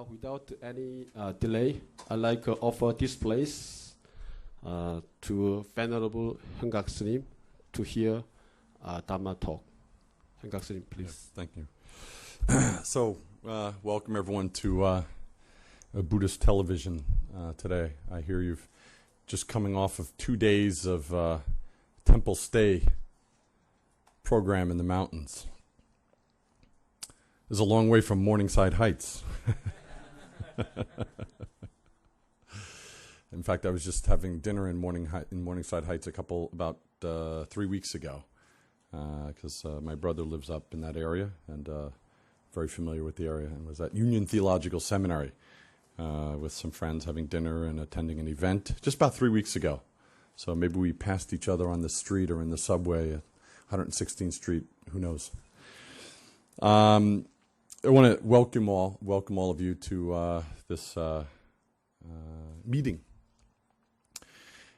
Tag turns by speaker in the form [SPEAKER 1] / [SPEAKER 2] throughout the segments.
[SPEAKER 1] Without any delay, I'd like to offer this place to Venerable Hyungak Srim to hear Dhamma talk. Hyungak Srim, please.
[SPEAKER 2] Yes, thank you. So, welcome everyone to Buddhist television today. I hear you've just coming off of 2 days of temple stay program in the mountains. It's a long way from Morningside Heights. In fact, I was just having dinner in Morningside Heights about 3 weeks ago, because my brother lives up in that area and very familiar with the area, and was at Union Theological Seminary with some friends having dinner and attending an event just about 3 weeks ago. So maybe we passed each other on the street or in the subway at 116th Street. Who knows? I want to welcome all of you to this meeting.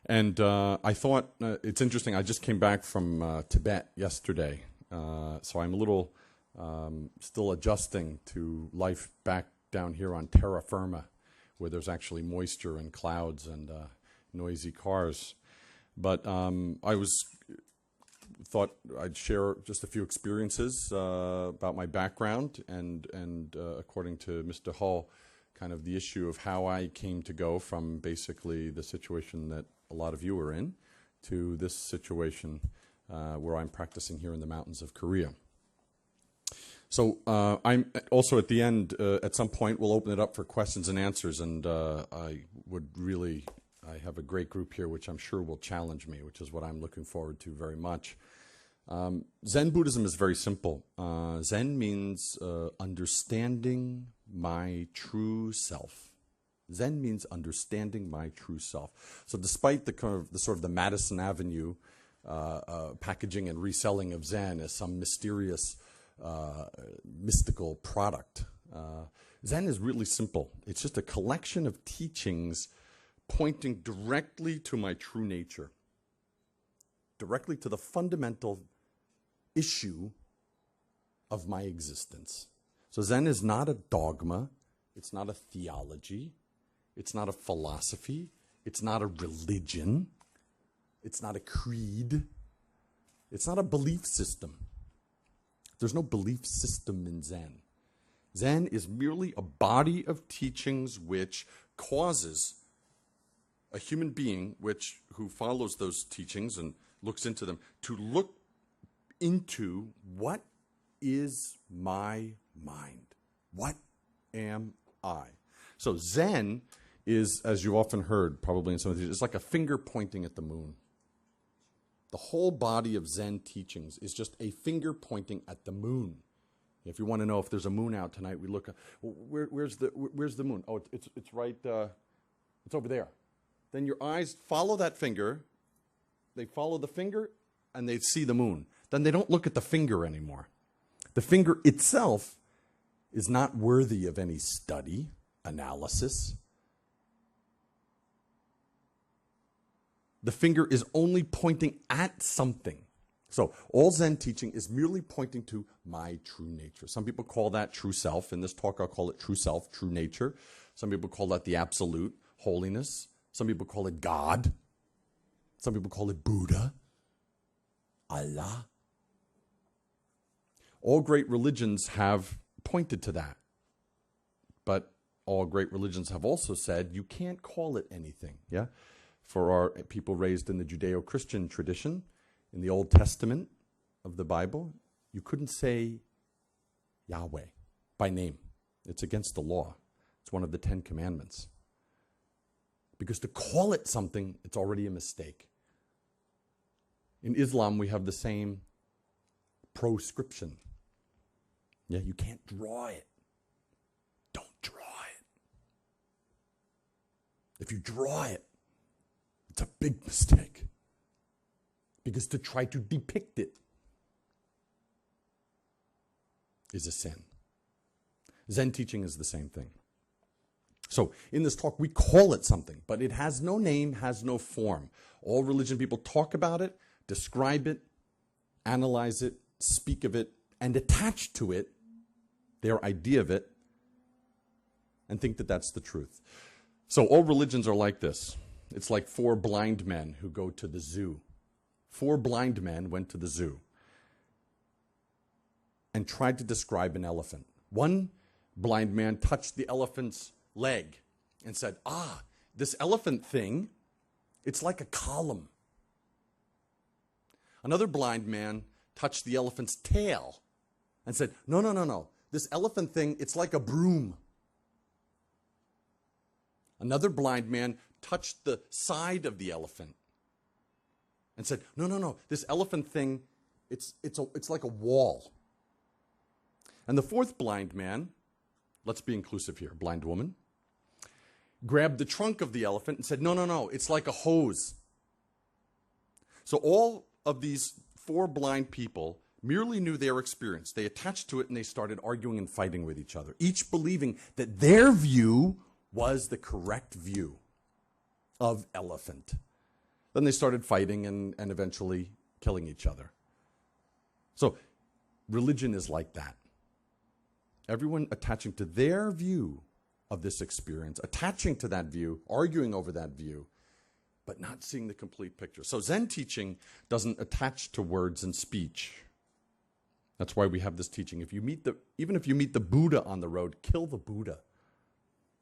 [SPEAKER 2] And I thought it's interesting. I just came back from Tibet yesterday, so I'm a little still adjusting to life back down here on terra firma, where there's actually moisture and clouds and noisy cars. But thought I'd share just a few experiences about my background and according to Mr. Hall, kind of the issue of how I came to go from basically the situation that a lot of you are in to this situation where I'm practicing here in the mountains of Korea. So I'm also at the end, at some point, we'll open it up for questions and answers, and I have a great group here which I'm sure will challenge me, which is what I'm looking forward to very much. Zen Buddhism is very simple. Zen means understanding my true self. Zen means understanding my true self. So despite the Madison Avenue packaging and reselling of Zen as some mysterious mystical product, Zen is really simple. It's just a collection of teachings pointing directly to my true nature, directly to the fundamental issue of my existence. So Zen is not a dogma, it's not a theology, it's not a philosophy, it's not a religion, it's not a creed, it's not a belief system. There's no belief system in Zen. Zen is merely a body of teachings which causes a human being who follows those teachings and looks into them to look into what is my mind? What am I? So Zen is, as you often heard probably in some of these, it's like a finger pointing at the moon. The whole body of Zen teachings is just a finger pointing at the moon. If you want to know if there's a moon out tonight, we look. Where's the moon? Oh, it's right. It's over there. Then your eyes follow that finger. They follow the finger, and they see the moon. Then they don't look at the finger anymore. The finger itself is not worthy of any study, analysis. The finger is only pointing at something. So all Zen teaching is merely pointing to my true nature. Some people call that true self. In this talk, I'll call it true self, true nature. Some people call that the absolute, holiness. Some people call it God. Some people call it Buddha, Allah. All great religions have pointed to that. But all great religions have also said you can't call it anything. Yeah? For our people raised in the Judeo-Christian tradition, in the Old Testament of the Bible, you couldn't say Yahweh by name. It's against the law. It's one of the 10 Commandments. Because to call it something, it's already a mistake. In Islam, we have the same proscription. Yeah, you can't draw it. Don't draw it. If you draw it, it's a big mistake. Because to try to depict it is a sin. Zen teaching is the same thing. So in this talk, we call it something, but it has no name, has no form. All religion people talk about it, describe it, analyze it, speak of it, and attach to it their idea of it and think that that's the truth. So all religions are like this. It's like 4 blind men who go to the zoo. 4 blind men went to the zoo and tried to describe an elephant. One blind man touched the elephant's leg and said, this elephant thing, it's like a column. Another blind man touched the elephant's tail and said, no. This elephant thing, it's like a broom. Another blind man touched the side of the elephant and said, no. This elephant thing, it's like a wall. And the 4th blind man, let's be inclusive here, blind woman, grabbed the trunk of the elephant and said, no, it's like a hose. So all of these 4 blind people merely knew their experience. They attached to it and they started arguing and fighting with each other, each believing that their view was the correct view of elephant. Then they started fighting and eventually killing each other. So religion is like that. Everyone attaching to their view of this experience, attaching to that view, arguing over that view, but not seeing the complete picture. So Zen teaching doesn't attach to words and speech. That's why we have this teaching. Even if you meet the Buddha on the road, kill the Buddha.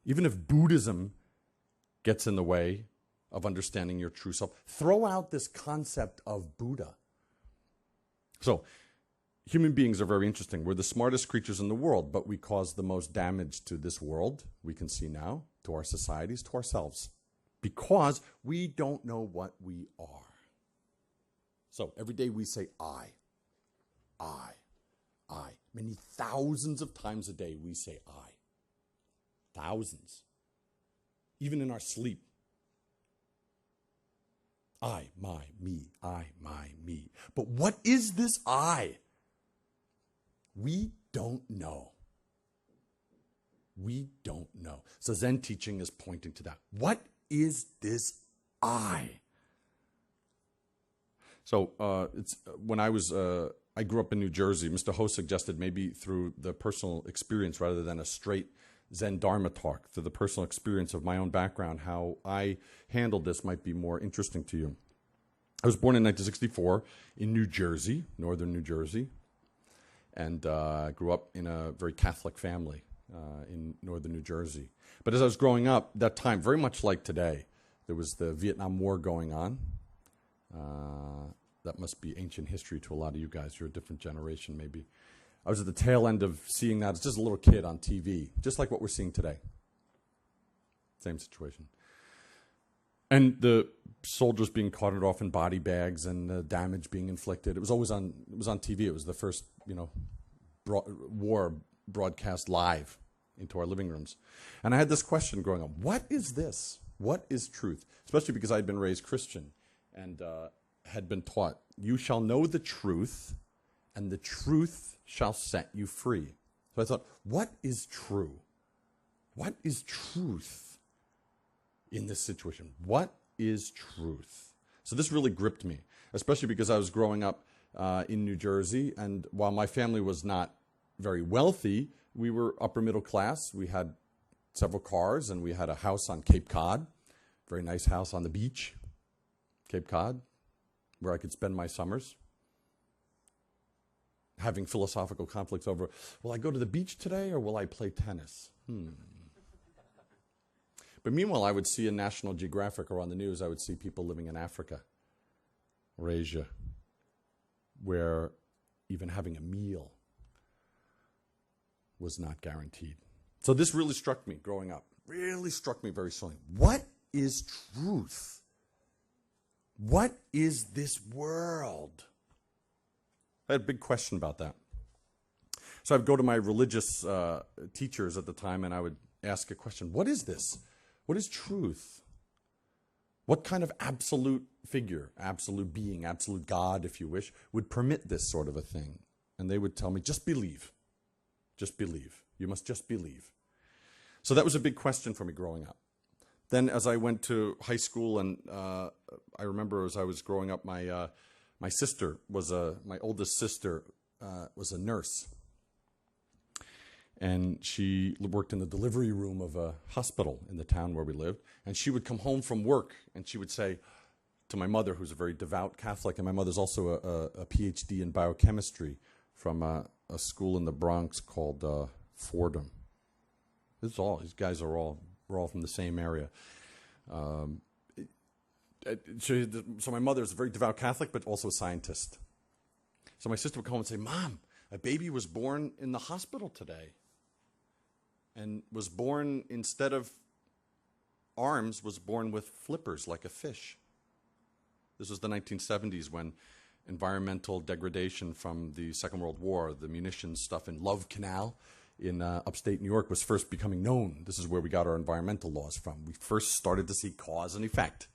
[SPEAKER 2] Even if Buddhism gets in the way of understanding your true self, throw out this concept of Buddha. So, human beings are very interesting. We're the smartest creatures in the world, but we cause the most damage to this world, we can see now, to our societies, to ourselves, because we don't know what we are. So, every day we say, I. Many thousands of times a day we say I. Thousands. Even in our sleep. I, my, me, I, my, me. But what is this I? We don't know. We don't know. So Zen teaching is pointing to that. What is this I? So when I grew up in New Jersey. Mr. Ho suggested maybe through the personal experience rather than a straight Zen Dharma talk, through the personal experience of my own background, how I handled this might be more interesting to you. I was born in 1964 in New Jersey, northern New Jersey, and grew up in a very Catholic family in northern New Jersey. But as I was growing up, that time, very much like today, there was the Vietnam War going on. That must be ancient history to a lot of you guys. You're a different generation, maybe. I was at the tail end of seeing that as just a little kid on TV, just like what we're seeing today. Same situation. And the soldiers being carted off in body bags and the damage being inflicted. It was always on. It was on TV. It was the first, war broadcast live into our living rooms. And I had this question growing up: what is this? What is truth? Especially because I had been raised Christian and had been taught, "You shall know the truth, and the truth shall set you free." So I thought, what is true? What is truth in this situation? What is truth? So this really gripped me, especially because I was growing up in New Jersey, and while my family was not very wealthy, we were upper middle class. We had several cars, and we had a house on Cape Cod, very nice house on the beach, Cape Cod, where I could spend my summers. Having philosophical conflicts over, will I go to the beach today or will I play tennis? But meanwhile, I would see in National Geographic or on the news, I would see people living in Africa or Asia, where even having a meal was not guaranteed. So this really struck me growing up, really struck me very strongly. What is truth? What is this world? I had a big question about that. So I'd go to my religious teachers at the time and I would ask a question. What is this? What is truth? What kind of absolute figure, absolute being, absolute God, if you wish, would permit this sort of a thing? And they would tell me, just believe. Just believe. You must just believe. So that was a big question for me growing up. Then as I went to high school and I remember as I was growing up, my sister was my oldest sister was a nurse. And she worked in the delivery room of a hospital in the town where we lived. And she would come home from work and she would say to my mother, who's a very devout Catholic, and my mother's also a PhD in biochemistry from a school in the Bronx called Fordham. These guys are all from the same area. So my mother is a very devout Catholic, but also a scientist. So my sister would come home and say, "Mom, a baby was born in the hospital today. And was born, instead of arms, was born with flippers like a fish." This was the 1970s when environmental degradation from the Second World War, the munitions stuff in Love Canal in upstate New York was first becoming known. This is where we got our environmental laws from. We first started to see cause and effect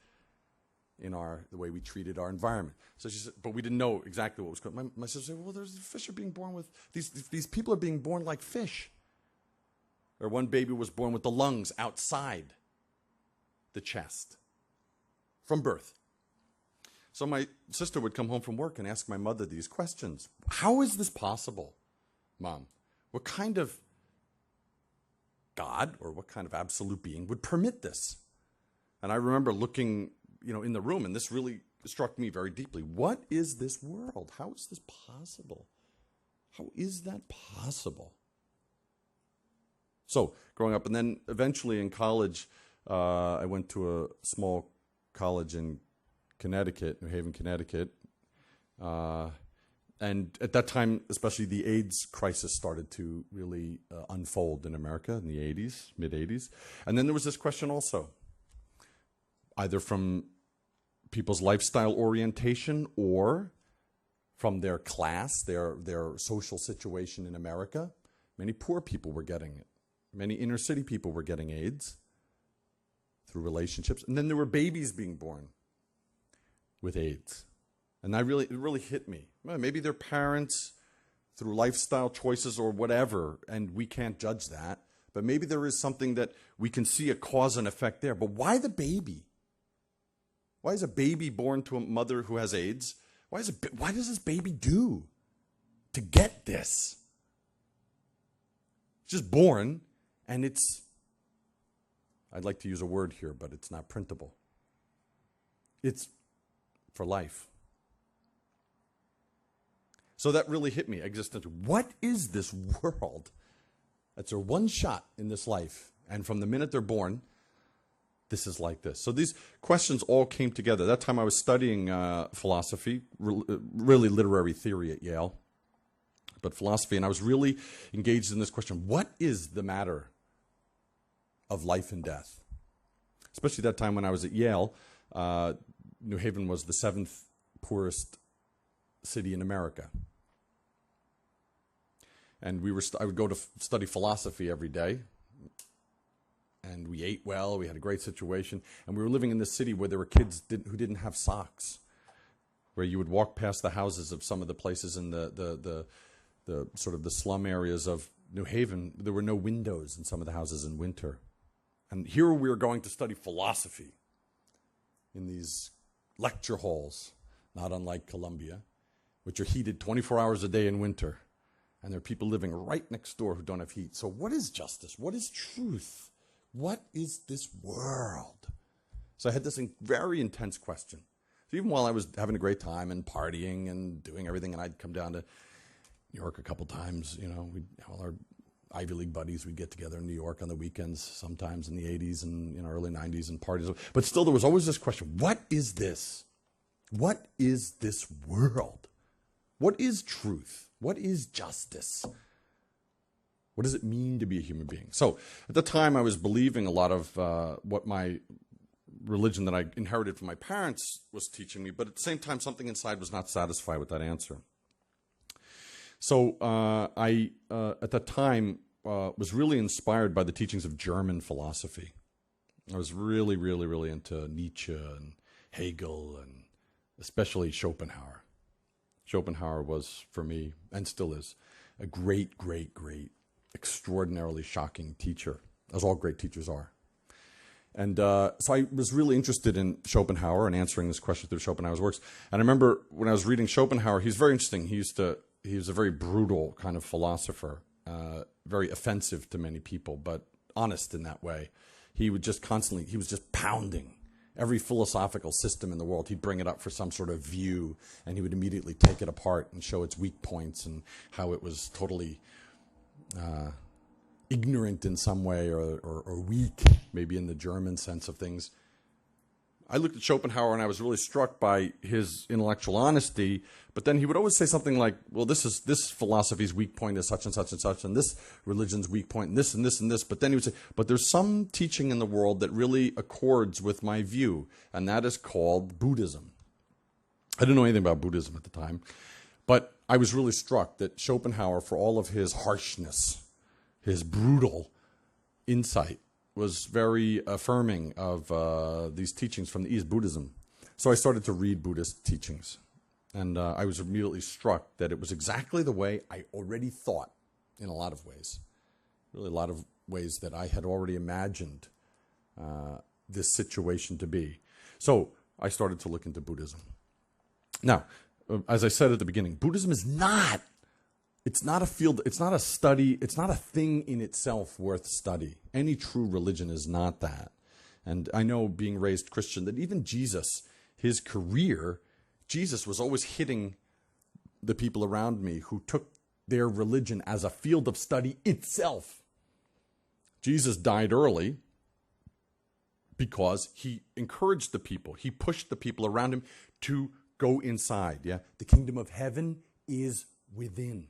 [SPEAKER 2] in the way we treated our environment. So she said, but we didn't know exactly what was going on. My sister said, "Well, there's fish are being born with, these people are being born like fish." Or one baby was born with the lungs outside the chest from birth. So my sister would come home from work and ask my mother these questions. "How is this possible, Mom? What kind of God or what kind of absolute being would permit this?" And I remember looking, in the room, and this really struck me very deeply. What is this world? How is this possible? How is that possible? So growing up, and then eventually in college, I went to a small college in Connecticut, New Haven, Connecticut. And at that time, especially the AIDS crisis started to really unfold in America in the 80s, mid-80s. And then there was this question also, either from people's lifestyle orientation or from their class, their social situation in America. Many poor people were getting it. Many inner city people were getting AIDS through relationships. And then there were babies being born with AIDS. And it really hit me. Well, maybe their parents, through lifestyle choices or whatever, and we can't judge that, but maybe there is something that we can see a cause and effect there. But why the baby? Why is a baby born to a mother who has AIDS? Why does this baby do to get this? It's just born, and I'd like to use a word here, but it's not printable. It's for life. So that really hit me existentially. What is this world? That's their one shot in this life. And from the minute they're born, this is like this. So these questions all came together. That time I was studying philosophy, really literary theory at Yale, but philosophy. And I was really engaged in this question. What is the matter of life and death? Especially that time when I was at Yale, New Haven was the 7th poorest city in America. And I would go to study philosophy every day. And we ate well, we had a great situation. And we were living in this city where there were kids who didn't have socks. Where you would walk past the houses of some of the places in the sort of the slum areas of New Haven. There were no windows in some of the houses in winter. And here we were going to study philosophy in these lecture halls, not unlike Columbia, which are heated 24 hours a day in winter. And there are people living right next door who don't have heat. So what is justice? What is truth? What is this world? So I had this very intense question. So even while I was having a great time and partying and doing everything, and I'd come down to New York a couple times, all our Ivy League buddies, we'd get together in New York on the weekends, sometimes in the 80s and early 90s and parties. But still, there was always this question, what is this? What is this world? What is truth? What is justice? What does it mean to be a human being? So at the time, I was believing a lot of what my religion that I inherited from my parents was teaching me, but at the same time, something inside was not satisfied with that answer. So I, at that time, was really inspired by the teachings of German philosophy. I was really, really, really into Nietzsche and Hegel and especially Schopenhauer. Schopenhauer was, for me, and still is, a great, great, great, extraordinarily shocking teacher, as all great teachers are. And so I was really interested in Schopenhauer and answering this question through Schopenhauer's works. And I remember when I was reading Schopenhauer, he was very interesting. He was a very brutal kind of philosopher. very offensive to many people, but honest in that way. He was just pounding every philosophical system in the world. He'd bring it up for some sort of view, and he would immediately take it apart and show its weak points and how it was totally ignorant in some way or weak, maybe in the German sense of things. I looked at Schopenhauer and I was really struck by his intellectual honesty, but then he would always say something like, well, this philosophy's weak point is such and such and such, and this religion's weak point, and this and this and this. But then he would say, but there's some teaching in the world that really accords with my view, and that is called Buddhism. I didn't know anything about Buddhism at the time, but I was really struck that Schopenhauer, for all of his harshness, his brutal insight, was very affirming of these teachings from the East, Buddhism. So I started to read Buddhist teachings. And I was immediately struck that it was exactly the way I already thought in a lot of ways. Really a lot of ways that I had already imagined this situation to be. So I started to look into Buddhism. Now, as I said at the beginning, Buddhism is it's not a field, it's not a study, it's not a thing in itself worth study. Any true religion is not that. And I know, being raised Christian, that even Jesus, his career, Jesus was always hitting the people around me who took their religion as a field of study itself. Jesus died early because he encouraged the people, he pushed the people around him to go inside. Yeah, the kingdom of heaven is within.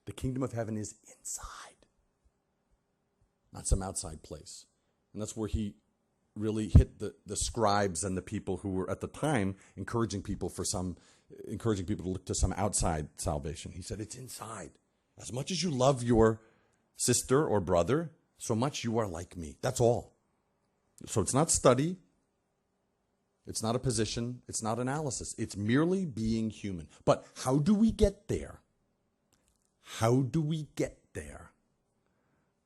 [SPEAKER 2] The kingdom of heaven is inside, not some outside place. And that's where he really hit the scribes and the people who were at the time encouraging people to look to some outside salvation. He said, it's inside. As much as you love your sister or brother, so much you are like me. That's all. So it's not study. It's not a position. It's not analysis. It's merely being human. But how do we get there? How do we get there?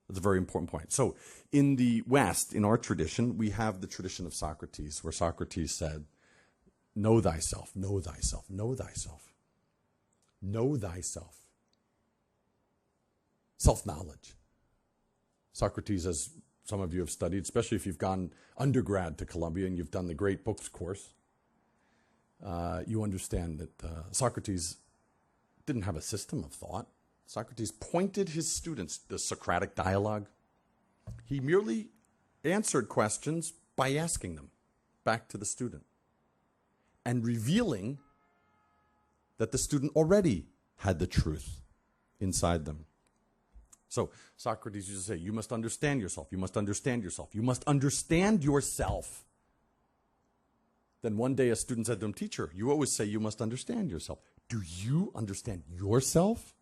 [SPEAKER 2] That's a very important point. So in the West, in our tradition, we have the tradition of Socrates, where Socrates said, know thyself, know thyself, know thyself, know thyself. Self-knowledge. Socrates, as some of you have studied, especially if you've gone undergrad to Columbia and you've done the Great Books course, you understand that Socrates didn't have a system of thought. Socrates pointed his students, the Socratic dialogue. He merely answered questions by asking them back to the student and revealing that the student already had the truth inside them. So Socrates used to say, you must understand yourself, you must understand yourself, you must understand yourself. Then one day a student said to him, teacher, you always say you must understand yourself. Do you understand yourself?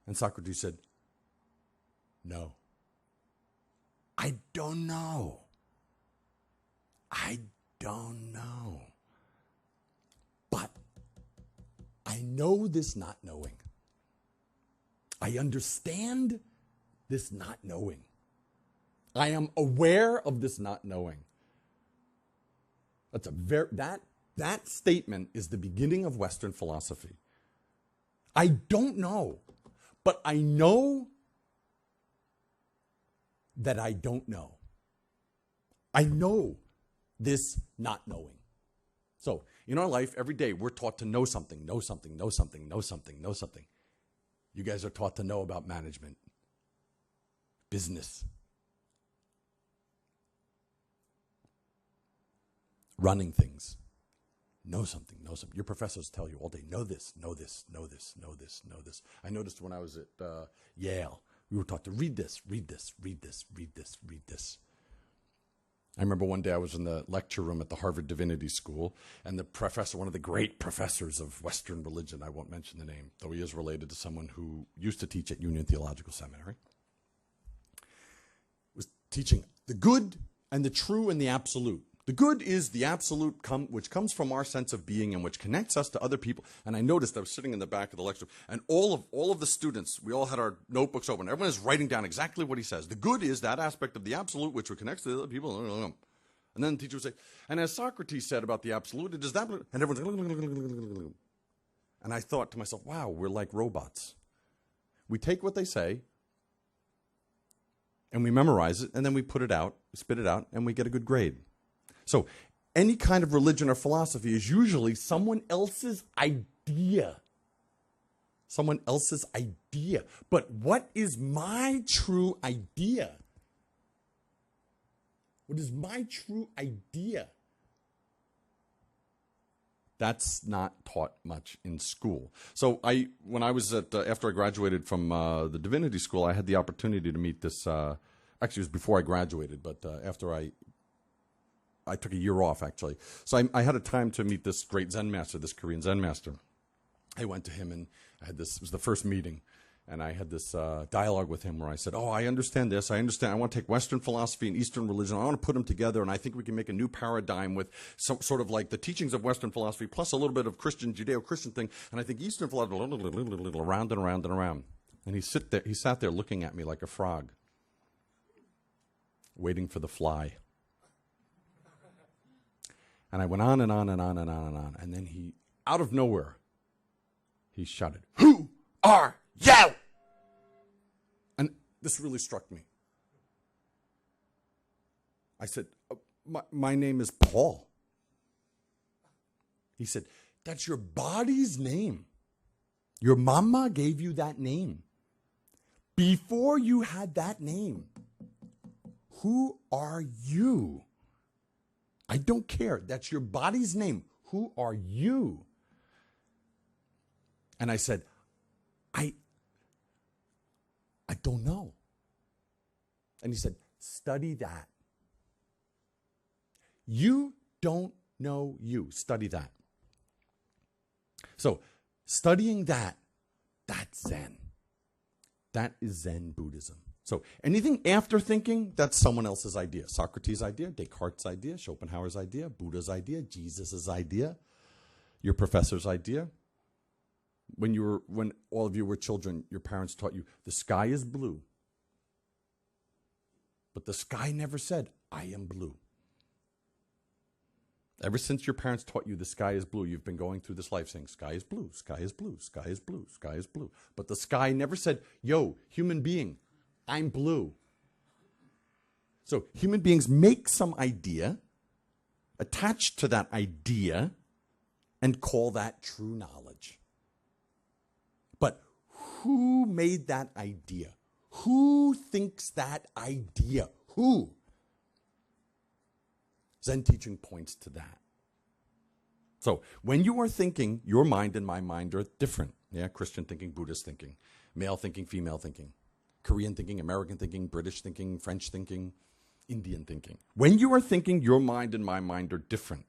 [SPEAKER 2] And Socrates said, no. I don't know. I don't know. But I know this not knowing. I understand this not knowing. I am aware of this not knowing. That's that statement is the beginning of Western philosophy. I don't know. But I know that I don't know. I know this not knowing. So in our life, every day, we're taught to know something, know something, know something, know something, know something. You guys are taught to know about management, business, running things. Know something, know something. Your professors tell you all day, know this, know this, know this, know this, know this. I noticed when I was at Yale, we were taught to read this, read this, read this, read this, read this. I remember one day I was in the lecture room at the Harvard Divinity School, and the professor, one of the great professors of Western religion, I won't mention the name, though he is related to someone who used to teach at Union Theological Seminary, was teaching the good and the true and the absolute. The good is the absolute which comes from our sense of being and which connects us to other people. And I noticed I was sitting in the back of the lecture, and all of the students, we all had our notebooks open. Everyone is writing down exactly what he says. The good is that aspect of the absolute which connects to the other people. And then the teacher would say, and as Socrates said about the absolute, it is that. And everyone's like, and I thought to myself, wow, we're like robots. We take what they say, and we memorize it, and then we put it out, spit it out, and we get a good grade. So any kind of religion or philosophy is usually someone else's idea. Someone else's idea. But what is my true idea? What is my true idea? That's not taught much in school. So when I was after I graduated from the divinity school, I had the opportunity to meet this, actually it was before I graduated, but after I took a year off actually. So I had a time to meet this great Zen master, this Korean Zen master. I went to him and it was the first meeting. And I had this dialogue with him where I said, I understand this. I understand. I want to take Western philosophy and Eastern religion. I want to put them together, and I think we can make a new paradigm with some sort of like the teachings of Western philosophy plus a little bit of Christian, Judeo-Christian thing. And I think Eastern philosophy, around and around and around. And he sat there looking at me like a frog, waiting for the fly. And I went on and on and on and on and on. And then he, out of nowhere, he shouted, "Who are you?" And this really struck me. I said, my name is Paul. He said, that's your body's name. Your mama gave you that name. Before you had that name, who are you? I don't care. That's your body's name. Who are you? And I said, I don't know. And he said, study that. You don't know you. Study that. So, studying that, that's Zen. That is Zen Buddhism. So, anything after thinking, that's someone else's idea. Socrates' idea, Descartes' idea, Schopenhauer's idea, Buddha's idea, Jesus' idea, your professor's idea. When all of you were children, your parents taught you the sky is blue. But the sky never said, I am blue. Ever since your parents taught you the sky is blue, you've been going through this life saying, sky is blue, sky is blue, sky is blue, sky is blue. But the sky never said, yo, human being, I'm blue. So human beings make some idea, attach to that idea, and call that true knowledge. But who made that idea? Who thinks that idea? Who? Zen teaching points to that. So when you are thinking, your mind and my mind are different. Yeah, Christian thinking, Buddhist thinking, male thinking, female thinking, Korean thinking, American thinking, British thinking, French thinking, Indian thinking. When you are thinking, your mind and my mind are different.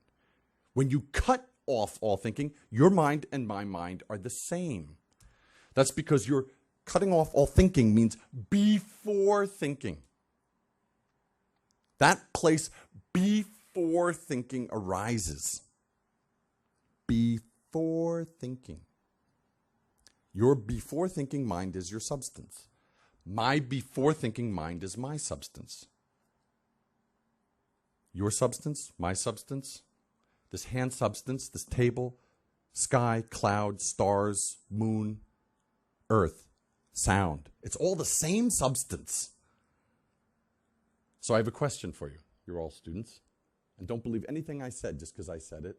[SPEAKER 2] When you cut off all thinking, your mind and my mind are the same. That's because you're cutting off all thinking means before thinking. That place before thinking arises. Before thinking. Your before thinking mind is your substance. My before thinking mind is my substance. Your substance, my substance, this hand substance, this table, sky, cloud, stars, moon, earth, sound. It's all the same substance. So I have a question for you. You're all students. And don't believe anything I said just because I said it.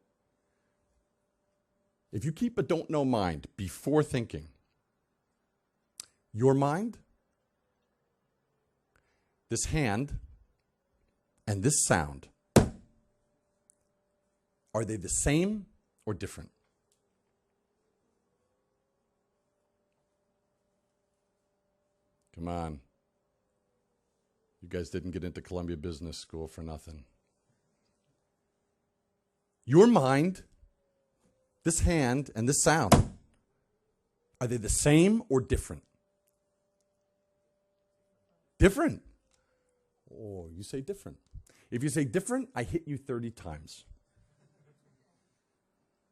[SPEAKER 2] If you keep a don't know mind before thinking, your mind, this hand, and this sound, are they the same or different? Come on. You guys didn't get into Columbia Business School for nothing. Your mind, this hand, and this sound, are they the same or different? Different. Oh, you say different. If you say different, I hit you 30 times.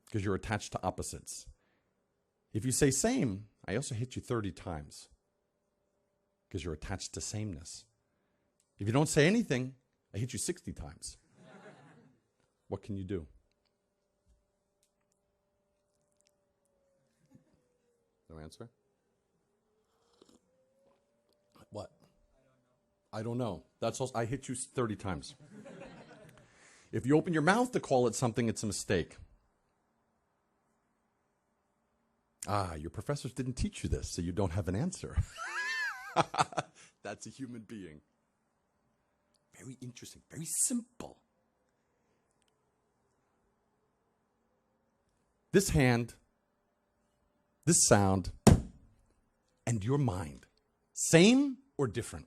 [SPEAKER 2] Because you're attached to opposites. If you say same, I also hit you 30 times. Because you're attached to sameness. If you don't say anything, I hit you 60 times. What can you do? No answer? I don't know. That's also, I hit you 30 times. If you open your mouth to call it something, it's a mistake. Your professors didn't teach you this, so you don't have an answer. That's a human being. Very interesting, very simple. This hand, this sound, and your mind. Same or different?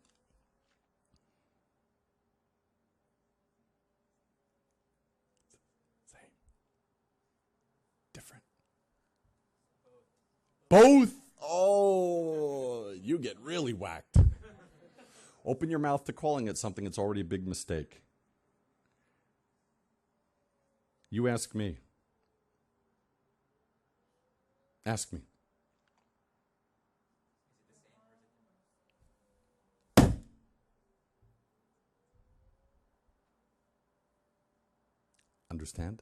[SPEAKER 2] Same. Different. Both. Oh, you get really whacked. Open your mouth to calling it something, it's already a big mistake. You ask me. Ask me. Understand?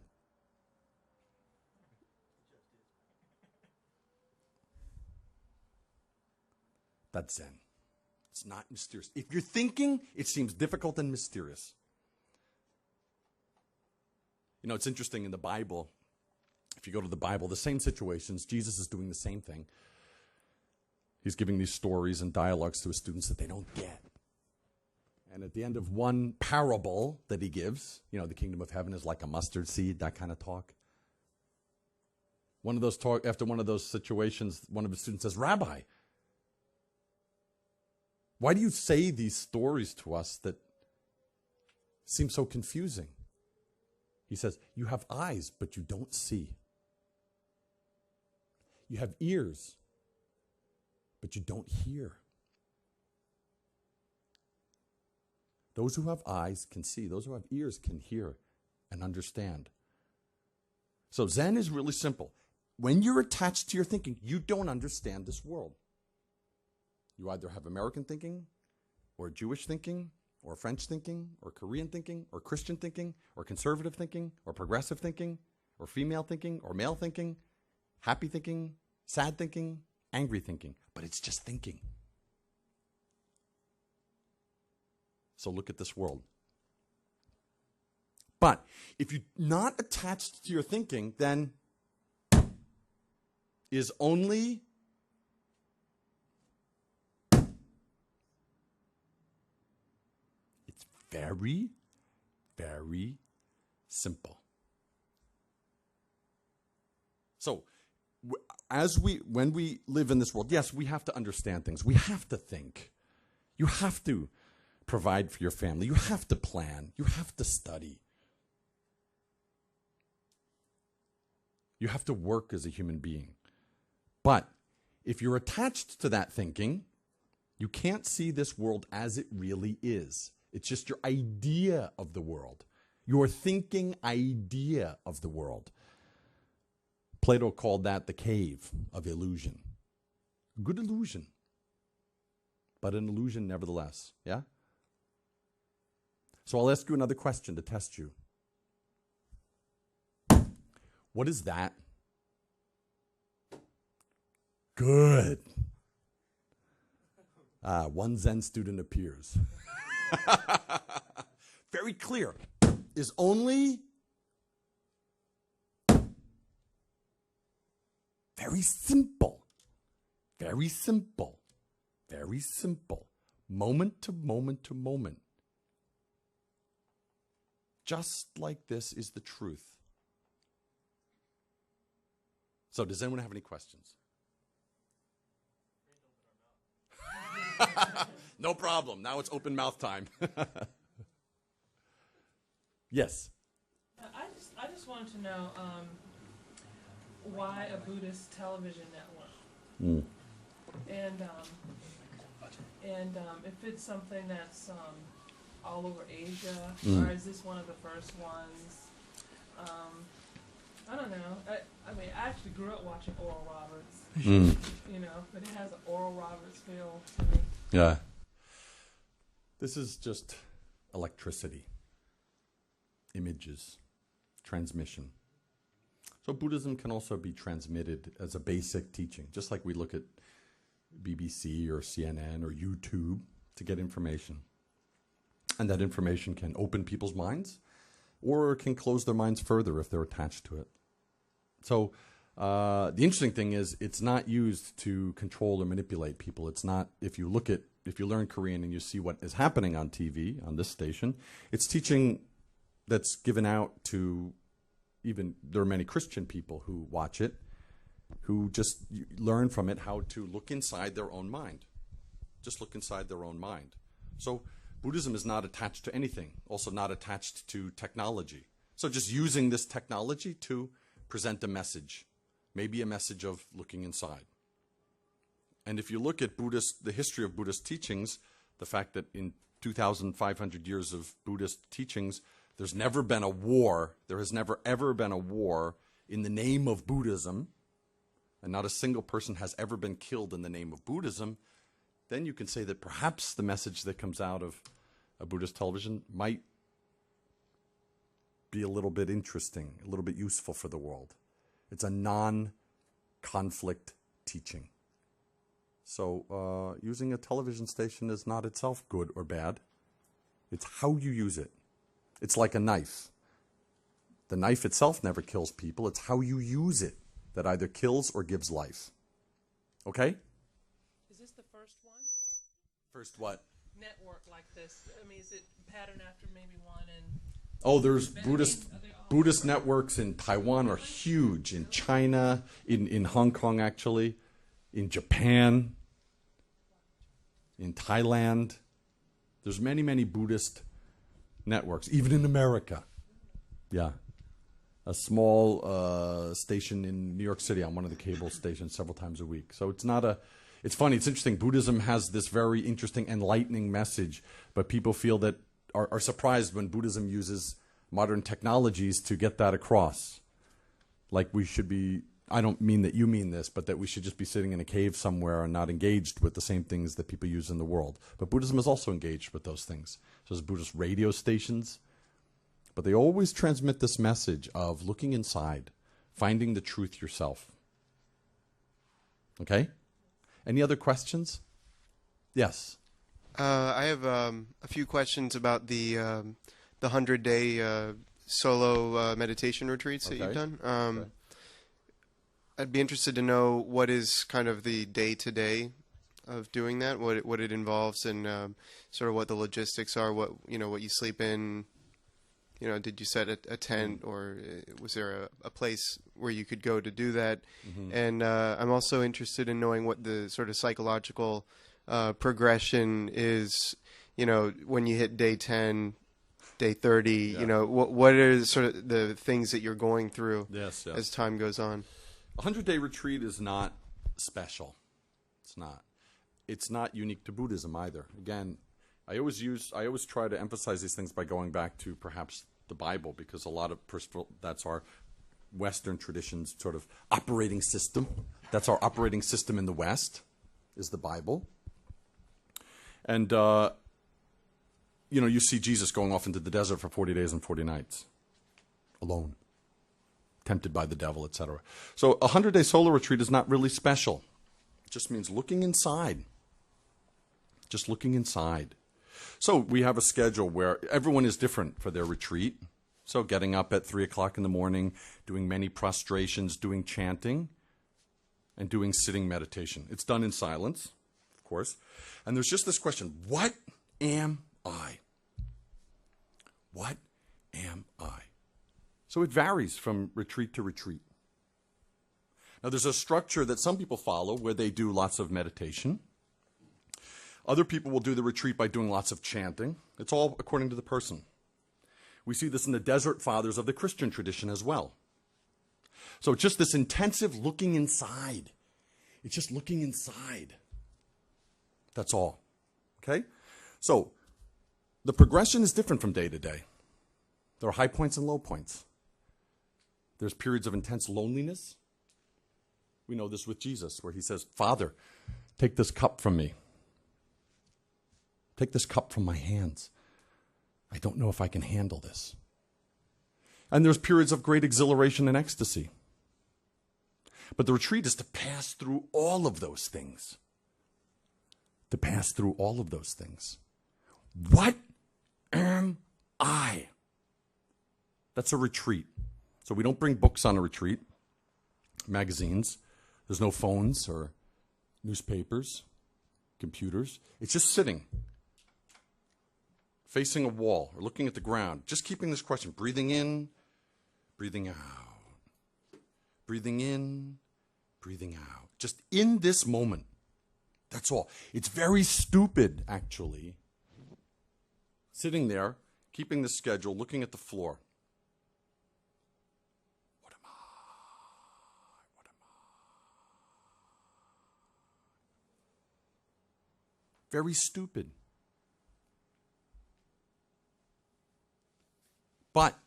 [SPEAKER 2] That's Zen. It's not mysterious. If you're thinking, it seems difficult and mysterious. You know, it's interesting in the Bible. If you go to the Bible, the same situations, Jesus is doing the same thing. He's giving these stories and dialogues to his students that they don't get. And at the end of one parable that he gives, you know, the kingdom of heaven is like a mustard seed, that kind of talk. After one of those situations, one of his students says, Rabbi, why do you say these stories to us that seem so confusing? He says, you have eyes, but you don't see. You have ears, but you don't hear. Those who have eyes can see. Those who have ears can hear and understand. So Zen is really simple. When you're attached to your thinking, you don't understand this world. You either have American thinking, or Jewish thinking, or French thinking, or Korean thinking, or Christian thinking, or conservative thinking, or progressive thinking, or female thinking, or male thinking, happy thinking, sad thinking, angry thinking. But it's just thinking. So look at this world. But if you're not attached to your thinking, then is only it's very, very simple. So when we live in this world, yes, we have to understand things. We have to think. You have to provide for your family. You have to plan. You have to study. You have to work as a human being. But if you're attached to that thinking, you can't see this world as it really is. It's just your idea of the world, your thinking idea of the world. Plato called that the cave of illusion. Good illusion, but an illusion nevertheless. Yeah? So I'll ask you another question to test you. What is that? Good. One Zen student appears. Very clear. Is only very simple. Very simple. Very simple. Moment to moment to moment. Just like this is the truth. So does anyone have any questions? No problem. Now it's open mouth time. Yes.
[SPEAKER 3] I just wanted to know why a Buddhist television network, and if it's something that's all over Asia, or is this one of the first ones? I don't know. I mean, I actually grew up watching Oral Roberts, you know, but it has an Oral Roberts feel to me.
[SPEAKER 2] Yeah. This is just electricity, images, transmission. So Buddhism can also be transmitted as a basic teaching, just like we look at BBC or CNN or YouTube to get information. And that information can open people's minds or can close their minds further if they're attached to it. So the interesting thing is it's not used to control or manipulate people. It's not, if you learn Korean and you see what is happening on TV, on this station, it's teaching that's given out to even, there are many Christian people who watch it, who just learn from it how to look inside their own mind. Just look inside their own mind. So Buddhism is not attached to anything, also not attached to technology. So just using this technology to present a message, maybe a message of looking inside. And if you look at the history of Buddhist teachings, the fact that in 2,500 years of Buddhist teachings, there's never been a war, there has never ever been a war in the name of Buddhism, and not a single person has ever been killed in the name of Buddhism, then you can say that perhaps the message that comes out of a Buddhist television might be a little bit interesting, a little bit useful for the world. It's a non-conflict teaching. So using a television station is not itself good or bad. It's how you use it. It's like a knife. The knife itself never kills people. It's how you use it that either kills or gives life. Okay?
[SPEAKER 3] Is this the first one?
[SPEAKER 2] First what?
[SPEAKER 3] Network like this. I mean, is it patterned after maybe one in...
[SPEAKER 2] Oh, there's Buddhist networks in Taiwan are huge. In China, in Hong Kong actually, in Japan, in Thailand. There's many, many Buddhist networks, even in America. Yeah. A small station in New York City on one of the cable stations several times a week. So it's not it's funny, it's interesting. Buddhism has this very interesting, enlightening message, but people feel that, are surprised when Buddhism uses modern technologies to get that across. Like we should be, I don't mean that you mean this, but that we should just be sitting in a cave somewhere and not engaged with the same things that people use in the world. But Buddhism is also engaged with those things. So there's Buddhist radio stations. But they always transmit this message of looking inside, finding the truth yourself. Okay? Any other questions? Yes.
[SPEAKER 4] I have a few questions about the 100-day solo meditation retreats that you've done.
[SPEAKER 2] Okay.
[SPEAKER 4] I'd be interested to know what is kind of the day-to-day of doing that, what it involves, and sort of what the logistics are. What you sleep in. Did you set a tent, or was there a place where you could go to do that? Mm-hmm. And I'm also interested in knowing what the sort of psychological progression is, when you hit day 10, day 30, what are sort of the things that you're going through as time goes on?
[SPEAKER 2] A 100-day retreat is not special. It's not. It's not unique to Buddhism either. Again, I always try to emphasize these things by going back to perhaps the Bible, because a lot of, that's our Western tradition's sort of operating system. That's our operating system in the West, is the Bible. And, you see Jesus going off into the desert for 40 days and 40 nights, alone, tempted by the devil, etc. So a 100-day solo retreat is not really special. It just means looking inside. Just looking inside. So we have a schedule where everyone is different for their retreat. So getting up at 3 o'clock in the morning, doing many prostrations, doing chanting, and doing sitting meditation. It's done in silence, of course. And there's just this question, what am I? What am I? So it varies from retreat to retreat. Now there's a structure that some people follow where they do lots of meditation. Other people will do the retreat by doing lots of chanting. It's all according to the person. We see this in the Desert Fathers of the Christian tradition as well. So it's just this intensive looking inside. It's just looking inside. That's all. Okay? So the progression is different from day to day. There are high points and low points. There's periods of intense loneliness. We know this with Jesus, where he says, Father, take this cup from me. Take this cup from my hands. I don't know if I can handle this. And there's periods of great exhilaration and ecstasy. But the retreat is to pass through all of those things. To pass through all of those things. What am I? That's a retreat. So we don't bring books on a retreat, magazines. There's no phones or newspapers, computers. It's just sitting, facing a wall or looking at the ground, just keeping this question, breathing in, breathing out, breathing in, breathing out. Just in this moment. That's all. It's very stupid, actually. Sitting there, keeping the schedule, looking at the floor. What am I? What am I? Very stupid. But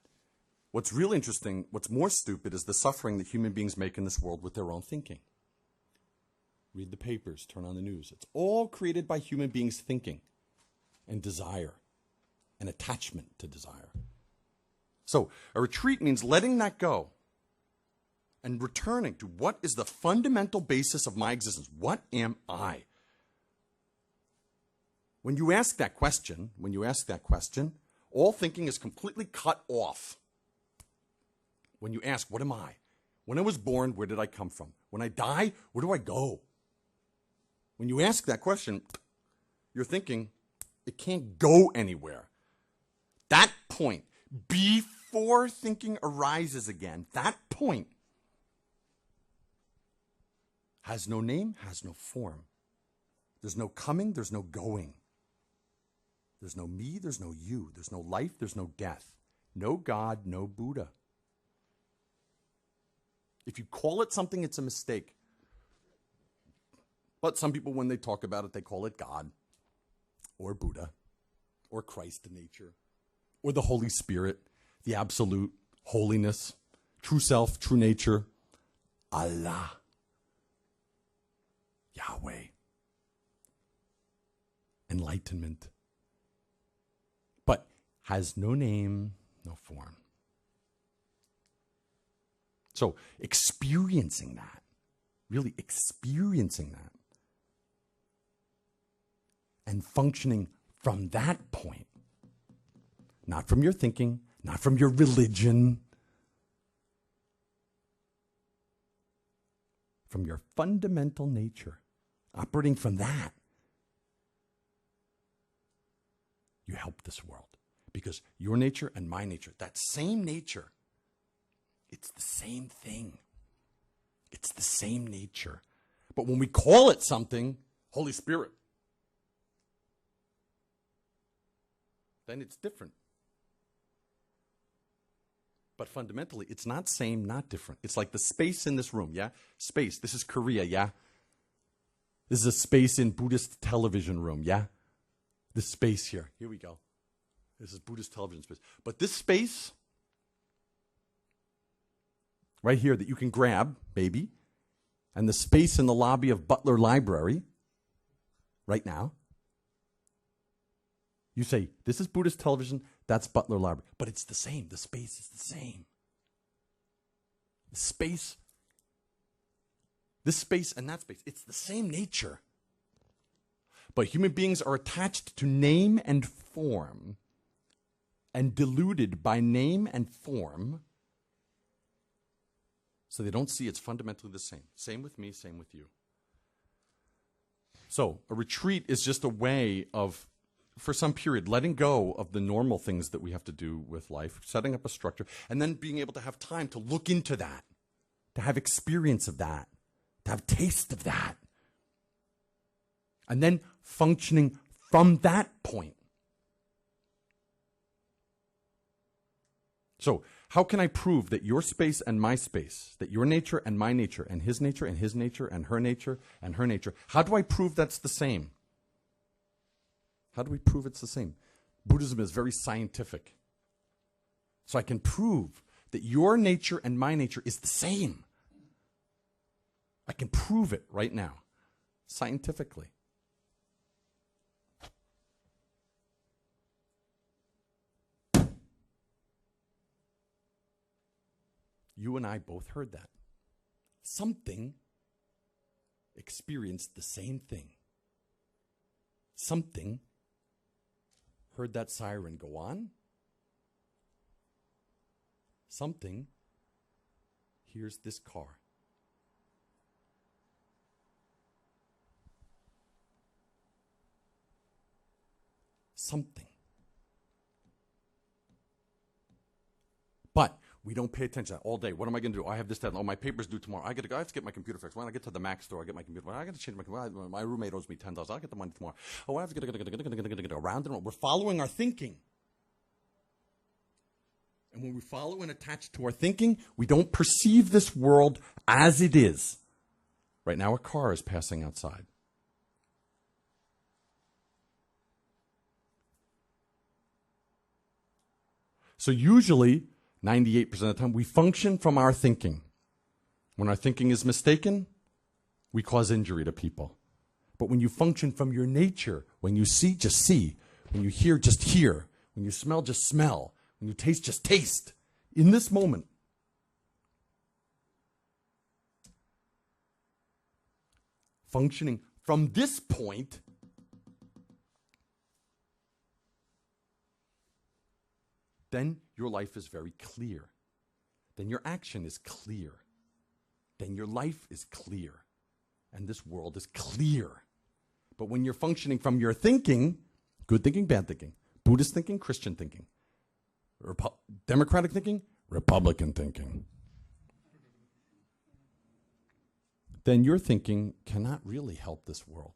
[SPEAKER 2] what's really interesting, what's more stupid, is the suffering that human beings make in this world with their own thinking. Read the papers, turn on the news. It's all created by human beings thinking and desire and attachment to desire. So a retreat means letting that go and returning to what is the fundamental basis of my existence. What am I? When you ask that question, all thinking is completely cut off. When you ask, what am I? When I was born, where did I come from? When I die, where do I go? When you ask that question, you're thinking, it can't go anywhere. That point, before thinking arises again, that point has no name, has no form. There's no coming, there's no going. There's no me, there's no you. There's no life, there's no death. No God, no Buddha. If you call it something, it's a mistake. But some people, when they talk about it, they call it God, or Buddha, or Christ in nature, or the Holy Spirit, the absolute holiness, true self, true nature, Allah, Yahweh, enlightenment. But has no name, no form. So experiencing that, really experiencing that, and functioning from that point, not from your thinking, not from your religion, from your fundamental nature, operating from that, you help this world. Because your nature and my nature, that same nature, it's the same thing. It's the same nature. But when we call it something, Holy Spirit, then it's different. But fundamentally, it's not same, not different. It's like the space in this room, yeah? Space. This is Korea, yeah? This is a space in Buddhist television room, yeah? This space here. Here we go. This is Buddhist television space. But this space right here that you can grab, baby, and the space in the lobby of Butler Library right now, you say, this is Buddhist television, that's Butler Library. But it's the same. The space is the same. The space, this space and that space, it's the same nature. But human beings are attached to name and form and deluded by name and form, so they don't see it's fundamentally the same. Same with me, same with you. So a retreat is just a way of, for some period, letting go of the normal things that we have to do with life, setting up a structure, and then being able to have time to look into that, to have experience of that, to have taste of that, and then functioning from that point. So, how can I prove that your space and my space, that your nature and my nature, and his nature and his nature, and her nature and her nature, how do I prove that's the same? How do we prove it's the same? Buddhism is very scientific. So I can prove that your nature and my nature is the same. I can prove it right now, scientifically. You and I both heard that. Something experienced the same thing. Something heard that siren go on. Something hears this car. Something. But we don't pay attention all day. What am I going to do? I have this, that. Oh, my paper's due tomorrow. I have to get my computer fixed. When I get to the Mac store, I get my computer. I got to change my computer. My roommate owes me $10. I'll get the money tomorrow. Oh, I have to get around and around. We're following our thinking. And when we follow and attach to our thinking, we don't perceive this world as it is. Right now, a car is passing outside. So usually, 98% of the time, we function from our thinking. When our thinking is mistaken, we cause injury to people. But when you function from your nature, when you see, just see. When you hear, just hear. When you smell, just smell. When you taste, just taste. In this moment. Functioning from this point, then your life is very clear. Then your action is clear. Then your life is clear. And this world is clear. But when you're functioning from your thinking, good thinking, bad thinking, Buddhist thinking, Christian thinking, Democratic thinking, Republican thinking, then your thinking cannot really help this world.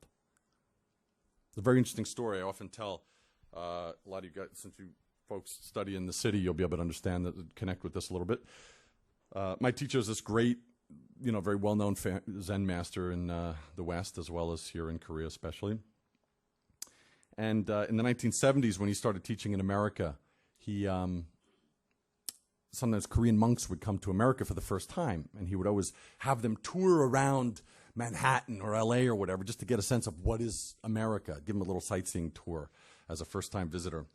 [SPEAKER 2] It's a very interesting story I often tell. A lot of you guys, since you folks study in the city, you'll be able to understand that, connect with this a little bit. My teacher is this great, very well-known Zen master in the West, as well as here in Korea especially. And in the 1970s, when he started teaching in America, he sometimes Korean monks would come to America for the first time, and he would always have them tour around Manhattan or LA or whatever, just to get a sense of what is America, give them a little sightseeing tour as a first-time visitor.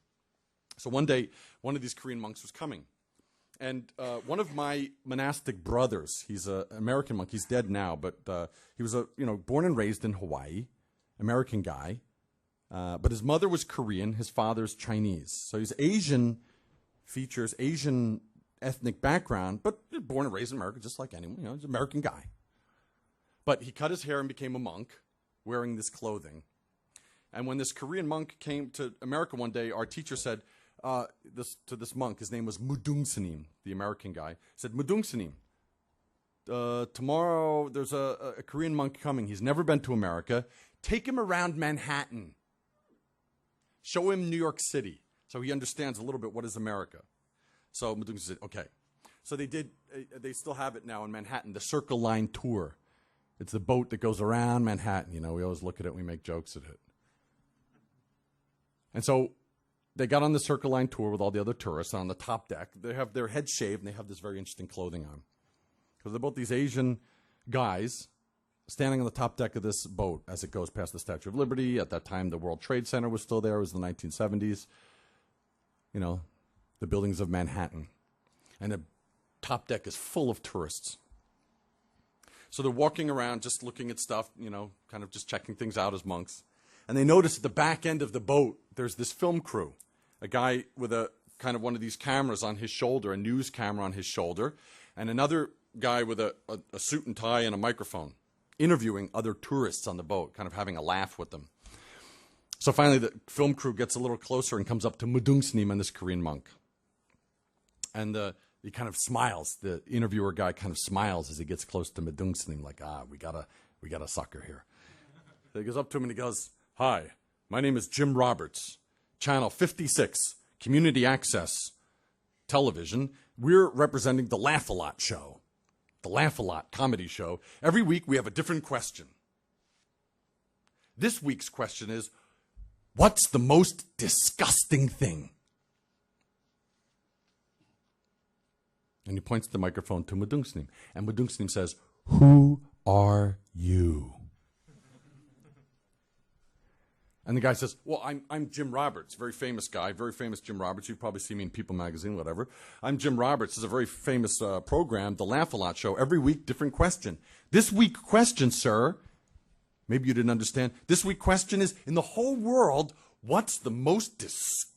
[SPEAKER 2] So one day, one of these Korean monks was coming. And one of my monastic brothers, he's an American monk, he's dead now, but he was born and raised in Hawaii, American guy. But his mother was Korean, his father's Chinese. So he's Asian features, Asian ethnic background, but born and raised in America, just like anyone, he's an American guy. But he cut his hair and became a monk, wearing this clothing. And when this Korean monk came to America one day, our teacher said, to this monk, his name was Mudungsanim, the American guy, said, Mudungsanim, tomorrow there's a Korean monk coming. He's never been to America. Take him around Manhattan. Show him New York City so he understands a little bit what is America. So Mudungsanim said, okay. So they still have it now in Manhattan, the Circle Line Tour. It's the boat that goes around Manhattan. We always look at it and we make jokes at it. And so they got on the Circle Line Tour with all the other tourists on the top deck. They have their heads shaved, and they have this very interesting clothing on. Because they're both these Asian guys standing on the top deck of this boat as it goes past the Statue of Liberty. At that time, the World Trade Center was still there. It was the 1970s. The buildings of Manhattan. And the top deck is full of tourists. So they're walking around just looking at stuff, kind of just checking things out as monks. And they notice at the back end of the boat, there's this film crew. A guy with a kind of one of these cameras on his shoulder, a news camera on his shoulder, and another guy with a suit and tie and a microphone, interviewing other tourists on the boat, kind of having a laugh with them. So finally, the film crew gets a little closer and comes up to Mudungsanim and this Korean monk. And he kind of smiles. The interviewer guy kind of smiles as he gets close to Mudungsanim, like, we got a sucker here. So he goes up to him and he goes, "Hi, my name is Jim Roberts, Channel 56, Community Access Television. We're representing the Laugh-A-Lot show, the Laugh-A-Lot comedy show. Every week we have a different question. This week's question is, what's the most disgusting thing?" And he points the microphone to Mudungsanim. And Mudungsanim says, "Who are you?" And the guy says, "Well, I'm Jim Roberts, very famous guy, very famous Jim Roberts. You've probably seen me in People magazine, whatever. I'm Jim Roberts. This is a very famous program, the Laugh-A-Lot show. Every week, different question. This week question, sir," maybe you didn't understand. "This week question is, in the whole world, what's the most disgusting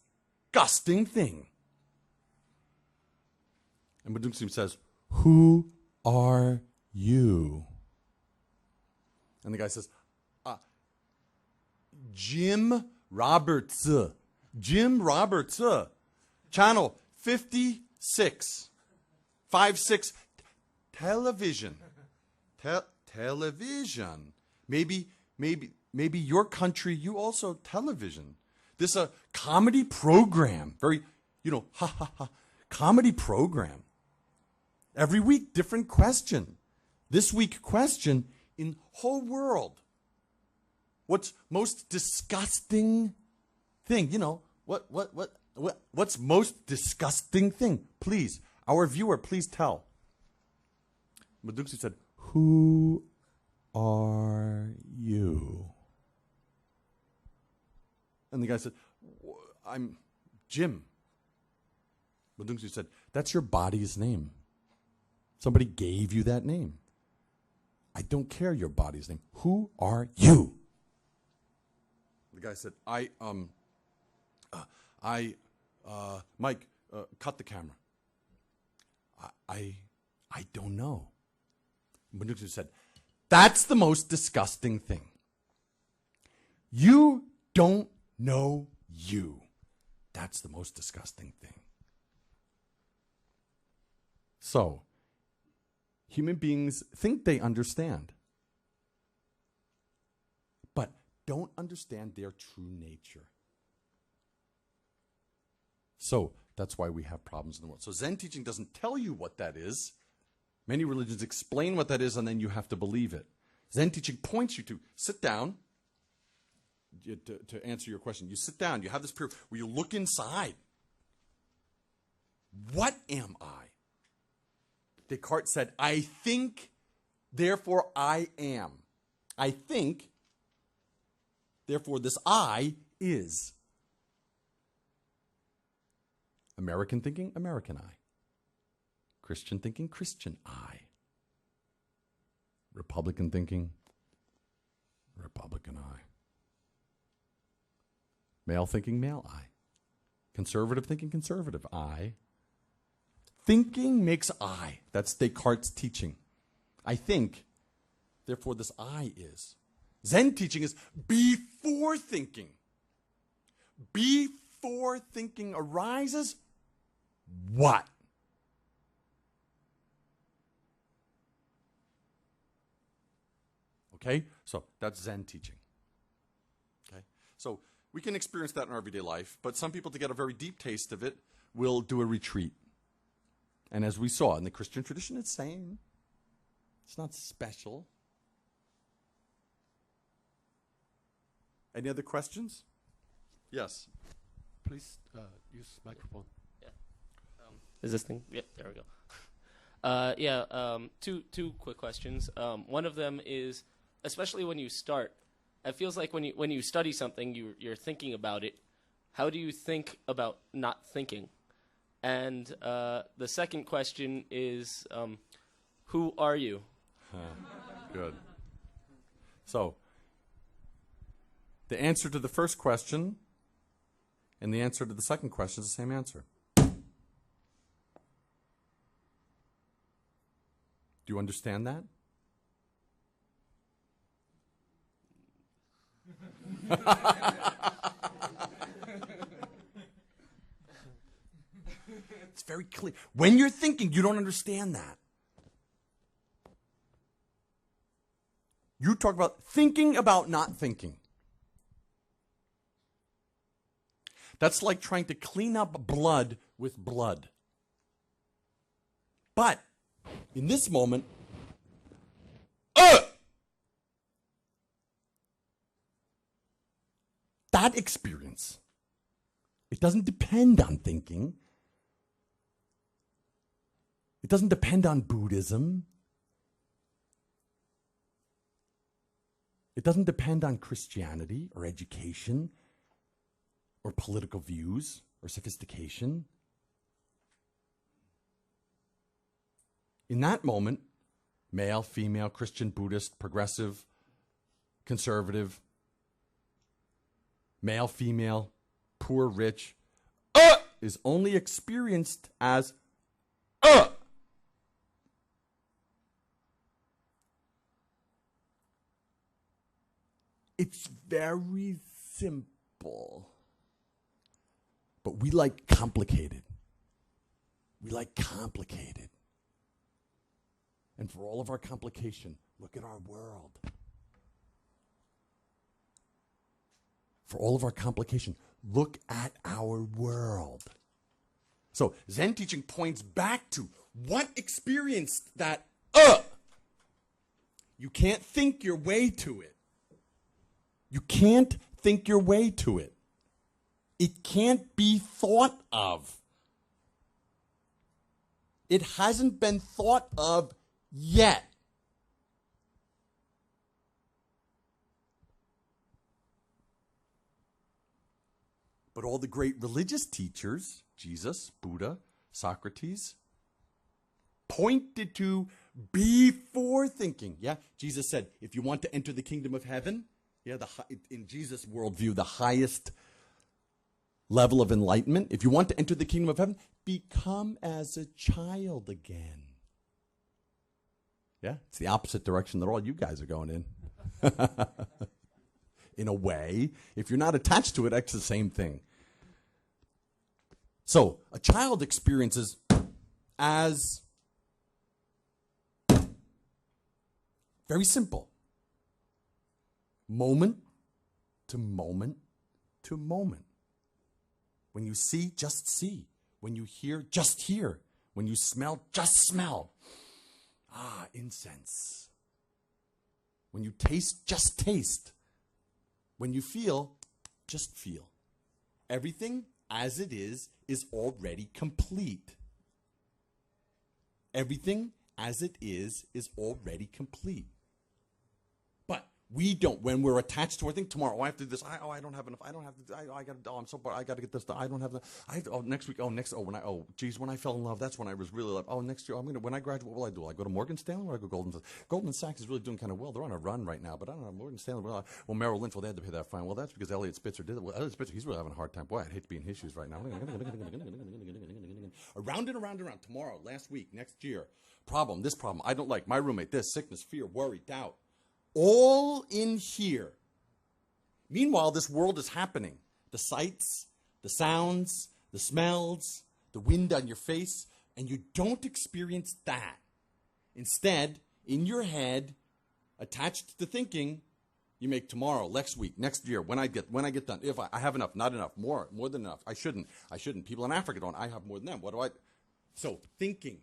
[SPEAKER 2] disgusting thing. And Muenzen says, who are you? And the guy says, Jim Roberts. Jim Roberts. Channel 56. 56. Television. Television. Maybe your country, you also television. This a comedy program. Very, ha ha ha. Comedy program. Every week, different question. This week, question in whole world. What's most disgusting thing? What's most disgusting thing? Please, our viewer, please tell. Muenzen said, who are you? And the guy said, I'm Jim. Muenzen said, that's your body's name. Somebody gave you that name. I don't care your body's name. Who are you? The guy said, Mike, cut the camera. I don't know. Muenzen said, that's the most disgusting thing. You don't know you. That's the most disgusting thing. So, human beings think they understand, but don't understand their true nature. So, that's why we have problems in the world. So, Zen teaching doesn't tell you what that is. Many religions explain what that is, and then you have to believe it. Zen teaching points you to sit down. To answer your question, you sit down, you have this period where you look inside. What am I? Descartes said, I think, therefore I am. I think, therefore this I is. American thinking, American I. Christian thinking, Christian I. Republican thinking, Republican I. Male thinking, male I. Conservative thinking, conservative I. Thinking makes I. That's Descartes' teaching. I think, therefore this I is. Zen teaching is before thinking. Before thinking arises, what? Okay? So that's Zen teaching. Okay? So we can experience that in our everyday life, but some people, to get a very deep taste of it, will do a retreat. And as we saw in the Christian tradition, it's same. It's not special. Any other questions? Yes.
[SPEAKER 1] Please use microphone.
[SPEAKER 5] Yeah. Is this thing? Yep, there we go. Two quick questions. One of them is, especially when you start, it feels like when you study something, you're thinking about it. How do you think about not thinking? And the second question is, who are you?
[SPEAKER 2] Good. So, the answer to the first question and the answer to the second question is the same answer. Do you understand that? It's very clear. When you're thinking, you don't understand that. You talk about thinking about not thinking. That's like trying to clean up blood with blood. But in this moment, that experience, it doesn't depend on thinking. It doesn't depend on Buddhism. It doesn't depend on Christianity or education or political views or sophistication. In that moment, male, female, Christian, Buddhist, progressive, conservative, male, female, poor, rich, is only experienced as It's very simple. But we like complicated. We like complicated. And for all of our complication, look at our world. For all of our complication, look at our world. So Zen teaching points back to what experienced that You can't think your way to it. You can't think your way to it. It can't be thought of. It hasn't been thought of yet. But all the great religious teachers, Jesus, Buddha, Socrates, pointed to before thinking. Yeah, Jesus said, if you want to enter the kingdom of heaven, in Jesus' worldview, the highest level of enlightenment, if you want to enter the kingdom of heaven, become as a child again. Yeah, it's the opposite direction that all you guys are going in. In a way, if you're not attached to it, it's the same thing. So, a child experiences as very simple. Moment to moment to moment. When you see, just see. When you hear, just hear. When you smell, just smell. Ah, incense. When you taste, just taste. When you feel, just feel. Everything as it is already complete. Everything as it is already complete. But we don't, when we're attached to our thing, tomorrow, I have to do this, I don't have enough, I don't have to, I got to, I'm so bored, I got to get this done, I don't have the, next week, when I fell in love, that's when I was really like, next year, when I graduate, what will I do? Will I go to Morgan Stanley or will I go Goldman Sachs? Goldman Sachs is really doing kind of well. They're on a run right now, but I don't know, Morgan Stanley, well, Merrill Lynch, they had to pay that fine. Well, that's because Elliot Spitzer did it. Well, Elliot Spitzer, he's really having a hard time. Boy, I'd hate to be in his shoes right now. Around and around and around. Tomorrow, last week, next year. Problem, this problem, I don't like. My roommate, this, sickness, fear, worry, doubt. All in here. Meanwhile, this world is happening. The sights, the sounds, the smells, the wind on your face, and you don't experience that. Instead, in your head, attached to thinking, you make tomorrow, next week, next year, when I get done, if I have enough, not enough, more than enough. I shouldn't. People in Africa don't. I have more than them. What do I? So thinking.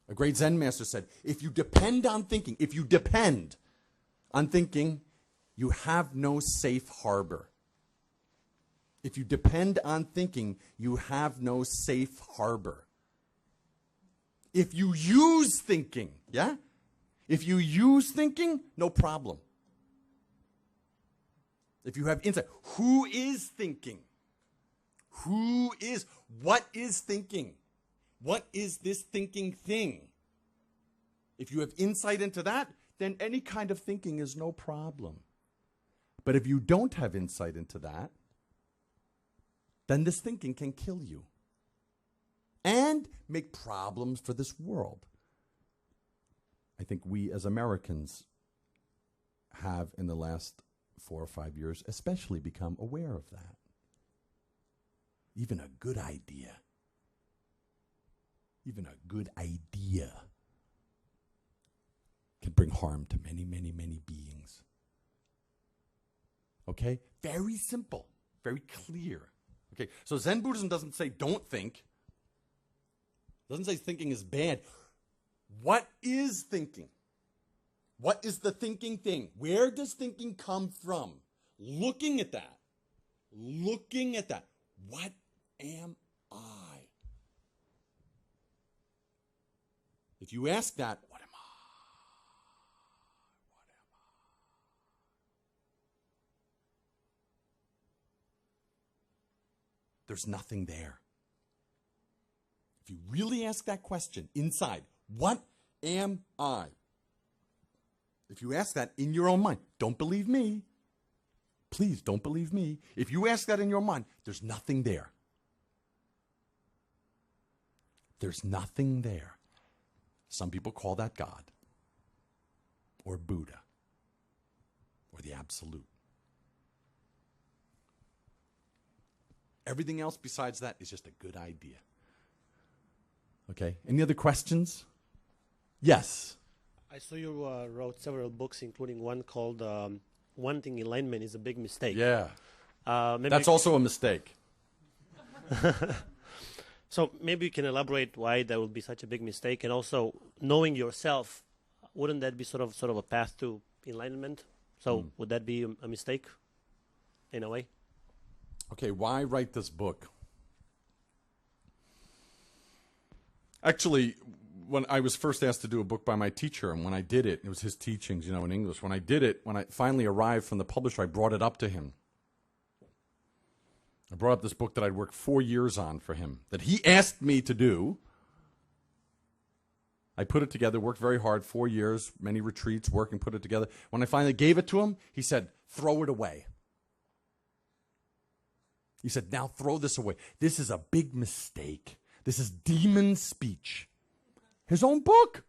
[SPEAKER 2] A great Zen master said, if you depend on thinking, you have no safe harbor. If you depend on thinking, you have no safe harbor. If you use thinking, no problem. If you have insight, who is thinking? What is thinking? What is this thinking thing? If you have insight into that, then any kind of thinking is no problem. But if you don't have insight into that, then this thinking can kill you and make problems for this world. I think we as Americans have, in the last 4 or 5 years, especially become aware of that. Even a good idea can bring harm to many, many, many beings. Okay? Very simple, very clear. Okay, so Zen Buddhism doesn't say don't think. Doesn't say thinking is bad. What is thinking? What is the thinking thing? Where does thinking come from? Looking at that. What am I? If you ask that, what am I? There's nothing there. If you really ask that question inside, what am I? If you ask that in your own mind, don't believe me. Please don't believe me. If you ask that in your mind, there's nothing there. There's nothing there. Some people call that God or Buddha or the Absolute. Everything else besides that is just a good idea. Okay, any other questions? Yes.
[SPEAKER 6] I saw you wrote several books, including one called Wanting Enlightenment is a Big Mistake.
[SPEAKER 2] Yeah.
[SPEAKER 6] Maybe
[SPEAKER 2] That's also a mistake.
[SPEAKER 6] So maybe you can elaborate why that would be such a big mistake, and also knowing yourself, wouldn't that be sort of a path to enlightenment? So would that be a mistake in a way?
[SPEAKER 2] Okay, why write this book? Actually, when I was first asked to do a book by my teacher, and when I did it, it was his teachings, in English. When I did it, when I finally arrived from the publisher, I brought it up to him. I brought up this book that I'd worked 4 years on for him, that he asked me to do. I put it together, worked very hard, 4 years, many retreats, working, put it together. When I finally gave it to him, he said, throw it away. He said, now throw this away. This is a big mistake. This is demon speech. His own book.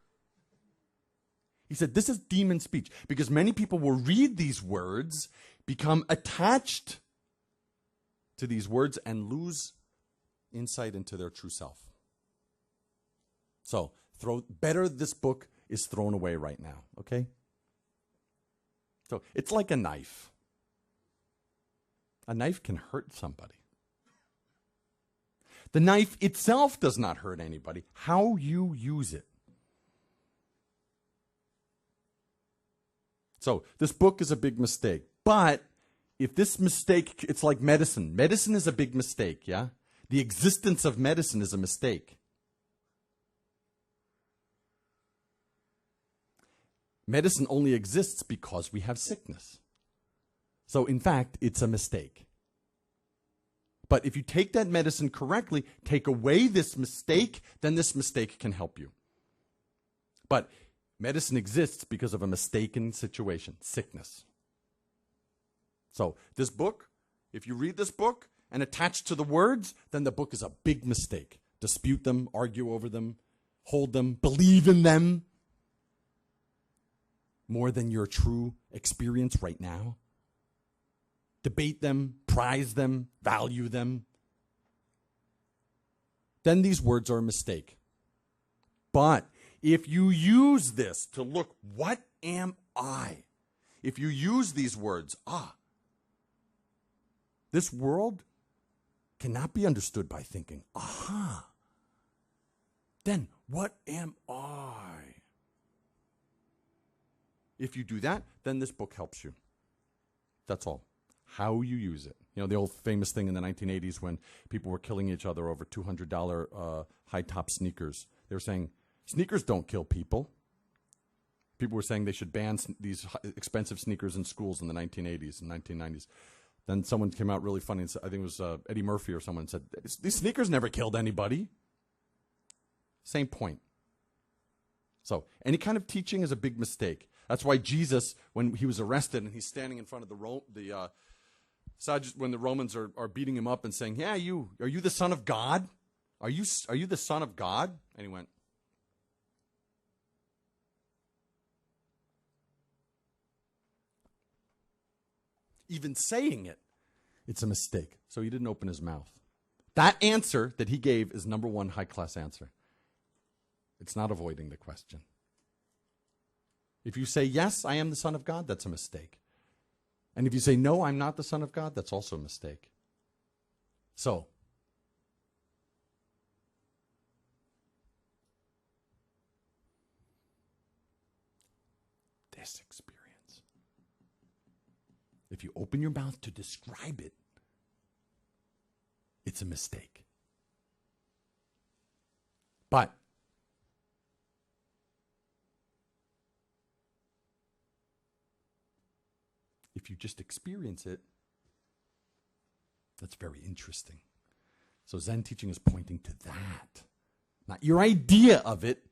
[SPEAKER 2] He said, this is demon speech, because many people will read these words, become attached to these words, and lose insight into their true self. So, better this book is thrown away right now, okay? So, it's like a knife. A knife can hurt somebody. The knife itself does not hurt anybody. How you use it. So, this book is a big mistake. But if this mistake, it's like medicine. Medicine is a big mistake, yeah? The existence of medicine is a mistake. Medicine only exists because we have sickness. So, in fact, it's a mistake. But if you take that medicine correctly, take away this mistake, then this mistake can help you. But medicine exists because of a mistaken situation, sickness. So this book, if you read this book and attach to the words, then the book is a big mistake. Dispute them, argue over them, hold them, believe in them more than your true experience right now. Debate them, prize them, value them. Then these words are a mistake. But if you use this to look, what am I? If you use these words, this world cannot be understood by thinking, then what am I? If you do that, then this book helps you. That's all. How you use it. The old famous thing in the 1980s when people were killing each other over $200 high-top sneakers. They were saying, sneakers don't kill people. People were saying they should ban these expensive sneakers in schools in the 1980s and 1990s. Then someone came out really funny and said, I think it was Eddie Murphy or someone said, these sneakers never killed anybody. Same point. So any kind of teaching is a big mistake. That's why Jesus, when he was arrested and he's standing in front of when the Romans are beating him up and saying, are you the Son of God? Are you the Son of God? And he went, even saying it, it's a mistake. So he didn't open his mouth. That answer that he gave is number one high-class answer. It's not avoiding the question. If you say, yes, I am the Son of God, that's a mistake. And if you say, no, I'm not the Son of God, that's also a mistake. So, this experience. If you open your mouth to describe it, it's a mistake. But if you just experience it, that's very interesting. So Zen teaching is pointing to that. Not your idea of it.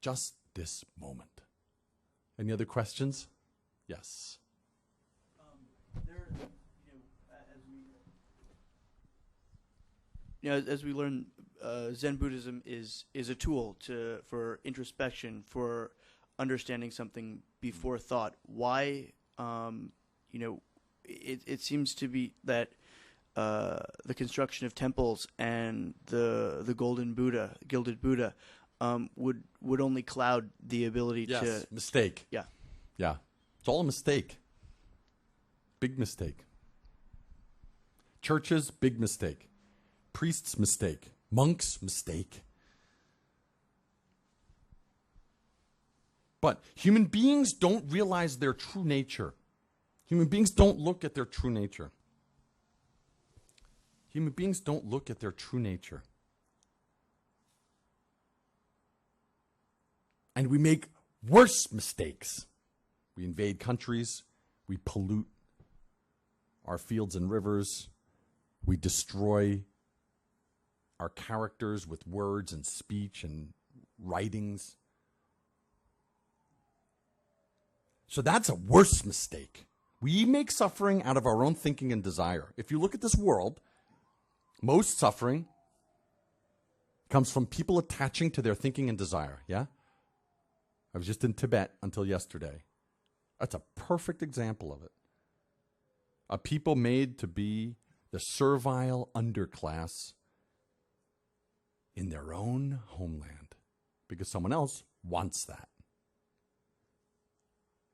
[SPEAKER 2] Just this moment. Any other questions? Yes.
[SPEAKER 7] As we learn, Zen Buddhism is a tool for introspection, for understanding something before thought. Why, it seems to be that the construction of temples and the golden Buddha, gilded Buddha, would only cloud the ability to.
[SPEAKER 2] Mistake.
[SPEAKER 7] Yeah.
[SPEAKER 2] Yeah. It's all a mistake. Big mistake. Churches, big mistake. Priests, mistake. Monks, mistake. But human beings don't realize their true nature. Human beings don't look at their true nature. Human beings don't look at their true nature. And we make worse mistakes. We invade countries. We pollute our fields and rivers. We destroy our characters with words and speech and writings. So that's a worse mistake. We make suffering out of our own thinking and desire. If you look at this world, most suffering comes from people attaching to their thinking and desire, yeah? I was just in Tibet until yesterday. That's a perfect example of it. A people made to be the servile underclass in their own homeland because someone else wants that.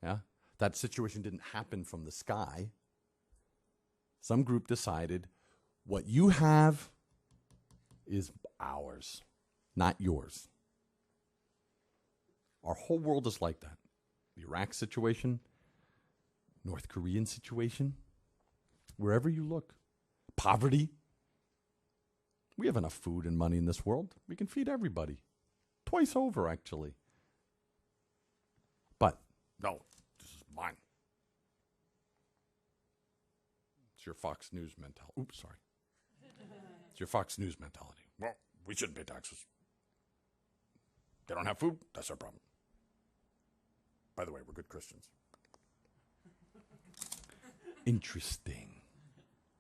[SPEAKER 2] Yeah? That situation didn't happen from the sky. Some group decided what you have is ours, not yours. Our whole world is like that. The Iraq situation, North Korean situation, wherever you look. Poverty. We have enough food and money in this world. We can feed everybody. Twice over, actually. But, no, this is mine. It's your Fox News mentality. Oops, sorry. It's your Fox News mentality. Well, we shouldn't pay taxes. They don't have food, that's our problem. By the way, we're good Christians. Interesting.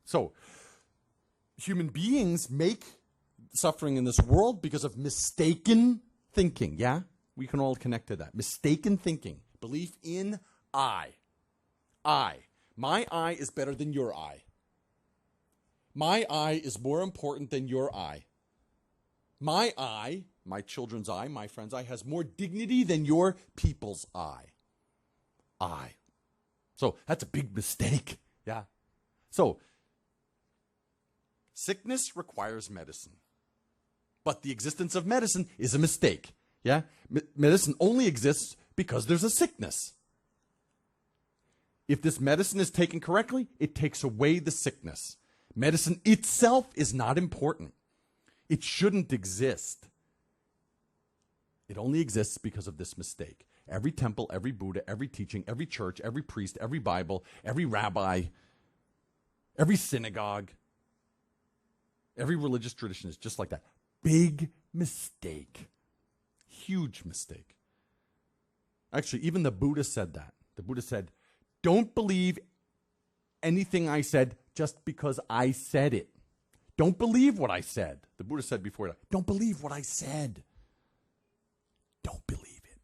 [SPEAKER 2] So, human beings make suffering in this world because of mistaken thinking, yeah? We can all connect to that. Mistaken thinking. Belief in I. I. My I is better than your I. My I is more important than your I. My I, my children's I, my friend's I, has more dignity than your people's I. I. So that's a big mistake, yeah? So, sickness requires medicine. But the existence of medicine is a mistake, yeah? Medicine only exists because there's a sickness. If this medicine is taken correctly, it takes away the sickness. Medicine itself is not important. It shouldn't exist. It only exists because of this mistake. Every temple, every Buddha, every teaching, every church, every priest, every Bible, every rabbi, every synagogue, every religious tradition is just like that. Big mistake. Huge mistake. Actually, even the Buddha said that. The Buddha said, don't believe anything I said just because I said it. Don't believe what I said. The Buddha said before that, don't believe what I said. Don't believe it.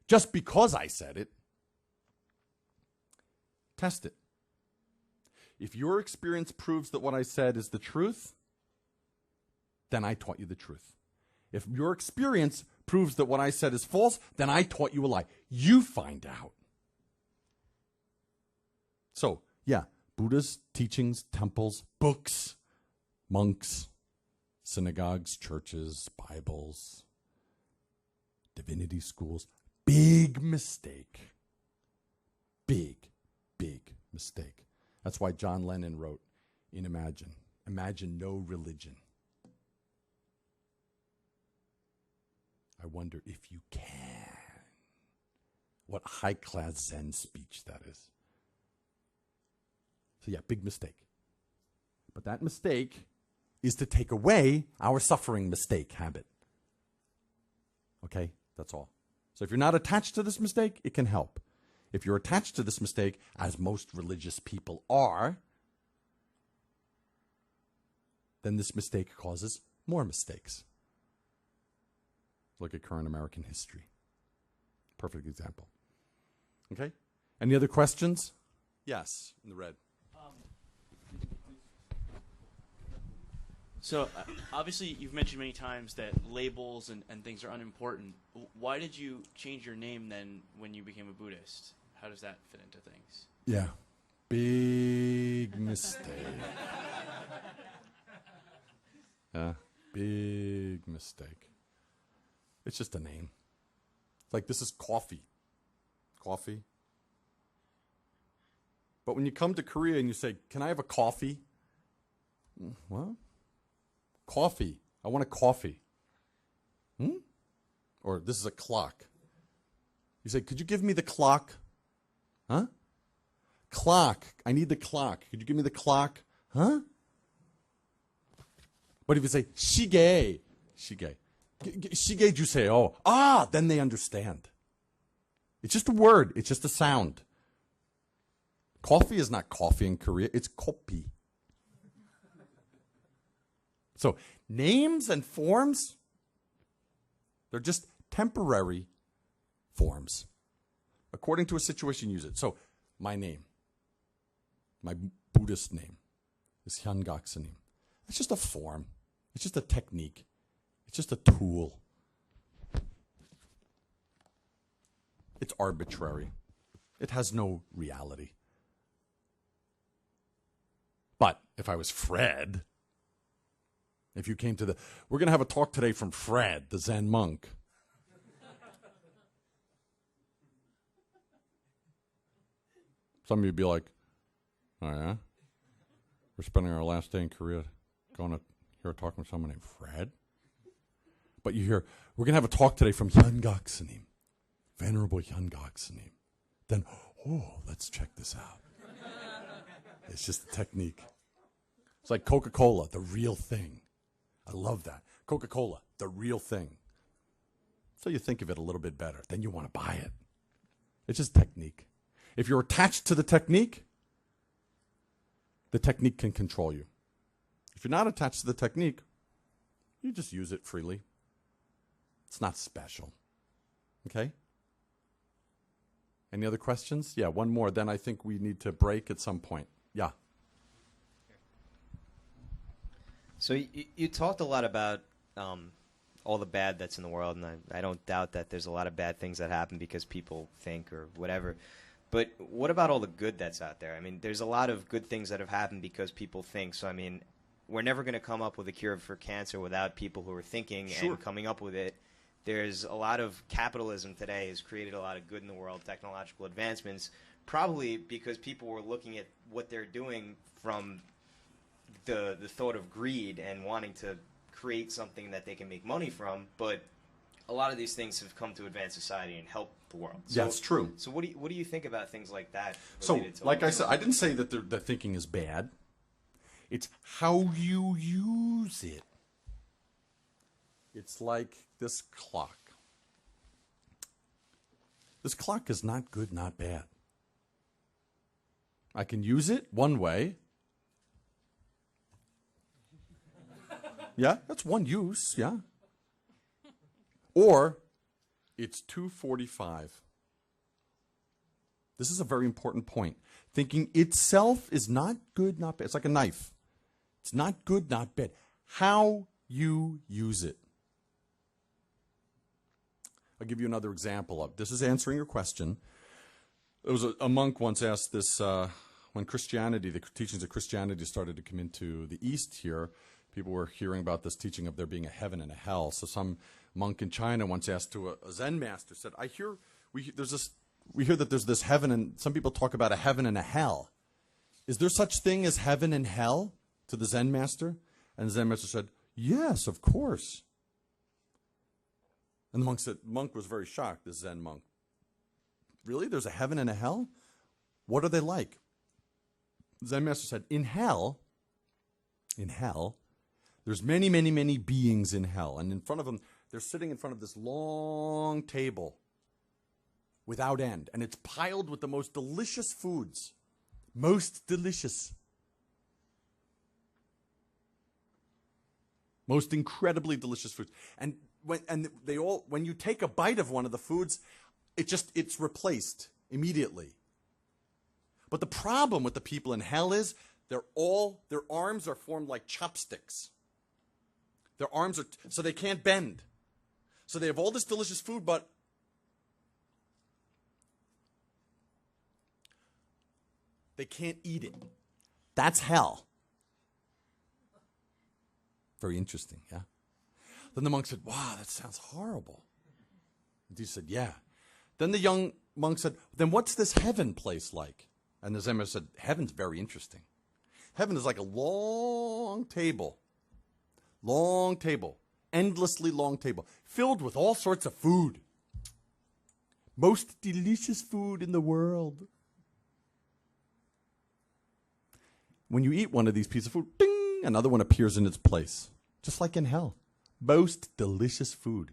[SPEAKER 2] Just because I said it. Test it. If your experience proves that what I said is the truth, then I taught you the truth. If your experience proves that what I said is false, then I taught you a lie. You find out. So, yeah, Buddha's teachings, temples, books, monks, synagogues, churches, Bibles, divinity schools. Big mistake. Big, big mistake. That's why John Lennon wrote in Imagine, imagine no religion. I wonder if you can. What high-class Zen speech that is. So yeah, big mistake. But that mistake is to take away our suffering mistake habit. Okay, that's all. So if you're not attached to this mistake, it can help. If you're attached to this mistake, as most religious people are, then this mistake causes more mistakes. Look at current American history. Perfect example. Okay? Any other questions? Yes, in the red.
[SPEAKER 8] So, obviously, you've mentioned many times that labels and things are unimportant. Why did you change your name then when you became a Buddhist? How does that fit into things?
[SPEAKER 2] Yeah. Big mistake. Yeah, big mistake. It's just a name. It's like, this is coffee. Coffee. But when you come to Korea and you say, can I have a coffee? What? Coffee. I want a coffee. Or this is a clock. You say, could you give me the clock? Huh? Clock. I need the clock. Could you give me the clock? Huh? But if you say, shige, shige, shige juseyo, then they understand. It's just a word. It's just a sound. Coffee is not coffee in Korea. It's kopi. So names and forms, they're just temporary forms. According to a situation, use it. So my name, my Buddhist name is Hyangaksanim. It's just a form. It's just a technique. It's just a tool. It's arbitrary. It has no reality. But if I was Fred, if you came to we're going to have a talk today from Fred, the Zen monk. Some of you would be like, oh yeah? We're spending our last day in Korea going to hear a talk from someone named Fred? But you hear, we're going to have a talk today from Hyangaksanim, Venerable Hyangaksanim. Then, let's check this out. It's just a technique. It's like Coca-Cola, the real thing. I love that. Coca-Cola, the real thing. So you think of it a little bit better. Then you want to buy it. It's just technique. If you're attached to the technique can control you. If you're not attached to the technique, you just use it freely. It's not special. Okay? Any other questions? Yeah, one more. Then I think we need to break at some point. Yeah.
[SPEAKER 9] So you talked a lot about all the bad that's in the world, and I don't doubt that there's a lot of bad things that happen because people think or whatever. But what about all the good that's out there? I mean, there's a lot of good things that have happened because people think. So, I mean, we're never going to come up with a cure for cancer without people who are thinking and coming up with it. There's a lot of capitalism today has created a lot of good in the world, technological advancements, probably because people were looking at what they're doing from the thought of greed and wanting to create something that they can make money from. But a lot of these things have come to advance society and help the world. So,
[SPEAKER 2] that's true.
[SPEAKER 9] So what do you think about things like that?
[SPEAKER 2] So, like I said, I didn't say that the thinking is bad. It's how you use it. It's like this clock. This clock is not good, not bad. I can use it one way. Yeah, that's one use, yeah. Or it's 2:45. This is a very important point. Thinking itself is not good, not bad. It's like a knife. It's not good, not bad. How you use it. I'll give you another example of this. Is answering your question. There was a monk once asked this when Christianity, the teachings of Christianity started to come into the East here. People were hearing about this teaching of there being a heaven and a hell. So some monk in China once asked to a Zen master, said, "I hear we hear that there's this heaven, and some people talk about a heaven and a hell. Is there such thing as heaven and hell?" To the Zen master, and the Zen master said, "Yes, of course." And the monk was very shocked. This Zen monk, "Really? There's a heaven and a hell? What are they like?" The Zen master said, In hell, there's many, many, many beings in hell. And in front of them, they're sitting in front of this long table. without end. And it's piled with the most delicious foods. Most delicious. Most incredibly delicious foods. And when you take a bite of one of the foods, it's replaced immediately. But the problem with the people in hell is their arms are formed like chopsticks. Their arms are, so they can't bend. So they have all this delicious food, but they can't eat it. That's hell. Very interesting, yeah? Then the monk said, wow, that sounds horrible. And he said, yeah. Then the young monk said, then what's this heaven place like? And the Zen said, heaven's very interesting. Heaven is like a long table, endlessly long table, filled with all sorts of food. Most delicious food in the world. When you eat one of these pieces of food, ding, another one appears in its place, just like in hell. Most delicious food.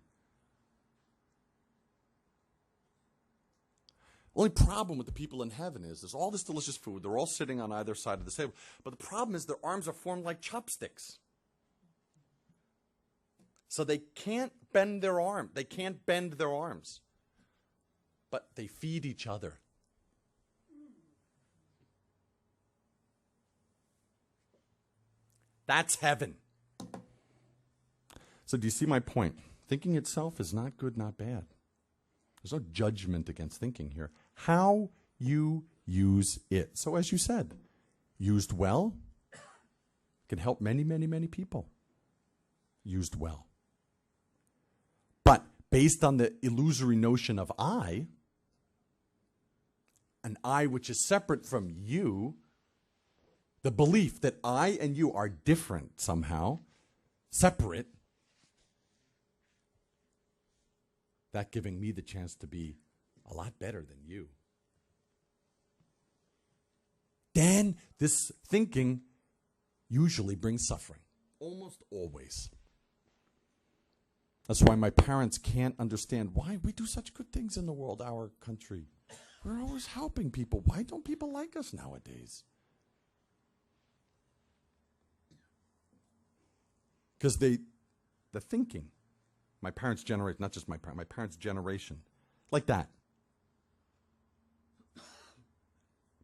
[SPEAKER 2] Only problem with the people in heaven is there's all this delicious food. They're all sitting on either side of the table. But the problem is their arms are formed like chopsticks. So they can't bend their arm. They can't bend their arms. But they feed each other. That's heaven. So do you see my point? Thinking itself is not good, not bad. There's no judgment against thinking here. How you use it. So as you said, used well can help many, many, many people. Used well. But based on the illusory notion of I, an I which is separate from you, the belief that I and you are different somehow, separate, that giving me the chance to be a lot better than you. Then this thinking usually brings suffering. Almost always. That's why my parents can't understand why we do such good things in the world, our country. We're always helping people. Why don't people like us nowadays? Because the thinking, my parents' generation, not just my parents' generation, like that.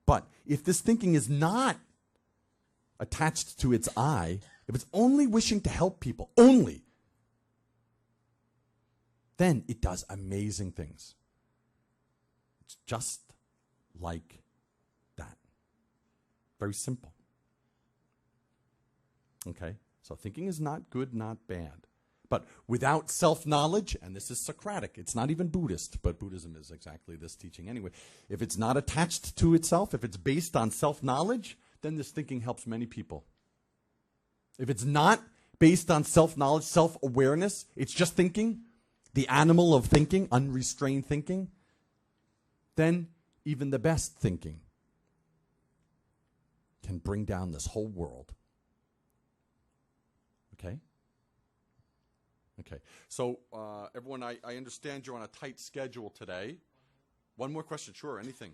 [SPEAKER 2] But if this thinking is not attached to its I, if it's only wishing to help people, only, then it does amazing things. It's just like that. Very simple. Okay? So thinking is not good, not bad. But without self-knowledge, and this is Socratic, it's not even Buddhist, but Buddhism is exactly this teaching anyway. If it's not attached to itself, if it's based on self-knowledge, then this thinking helps many people. If it's not based on self-knowledge, self-awareness, it's just thinking, the animal of thinking, unrestrained thinking, then even the best thinking can bring down this whole world. Okay? Okay. So, everyone, I understand you're on a tight schedule today. One more question. Sure, anything.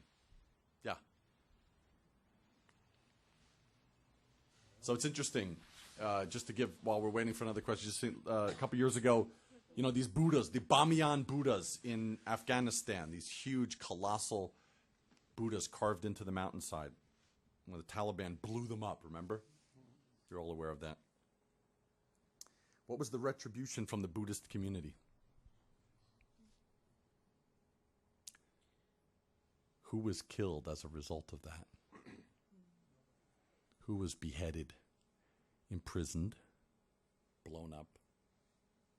[SPEAKER 2] Yeah. So it's interesting, just to give, while we're waiting for another question, just a couple years ago, you know, these Buddhas, the Bamiyan Buddhas in Afghanistan, these huge, colossal Buddhas carved into the mountainside. When the Taliban blew them up, remember? You're all aware of that. What was the retribution from the Buddhist community? Who was killed as a result of that? Who was beheaded, imprisoned, blown up,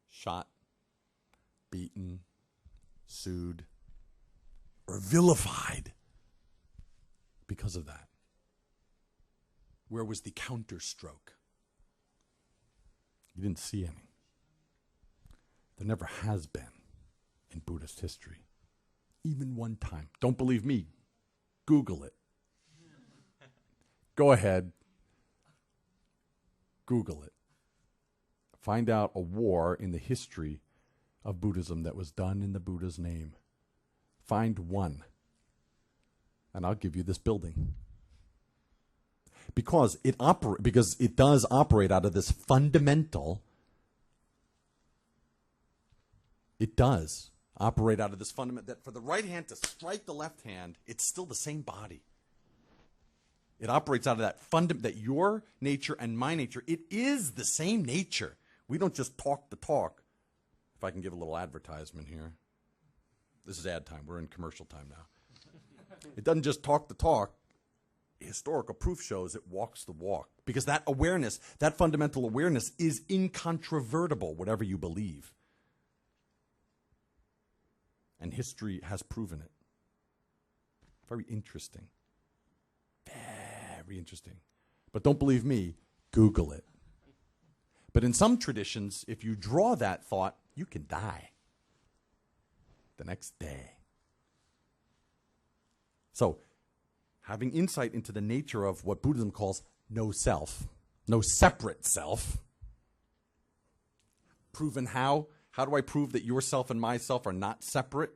[SPEAKER 2] shot, beaten, sued, or vilified because of that? Where was the counterstroke? You didn't see any. There never has been in Buddhist history. Even one time. Don't believe me. Google it. Go ahead. Google it. Find out a war in the history of Buddhism that was done in the Buddha's name. Find one. And I'll give you this building. Because it does operate out of this fundamental. It does operate out of this fundament that for the right hand to strike the left hand, it's still the same body. It operates out of that fundament that your nature and my nature, it is the same nature. We don't just talk the talk. If I can give a little advertisement here. This is ad time. We're in commercial time now. It doesn't just talk the talk. Historical proof shows it walks the walk. Because that awareness, that fundamental awareness is incontrovertible, whatever you believe. And history has proven it. Very interesting. Very interesting. But don't believe me, Google it. But in some traditions, if you draw that thought, you can die the next day. So, having insight into the nature of what Buddhism calls no self, no separate self. Proven how? How do I prove that yourself and myself are not separate?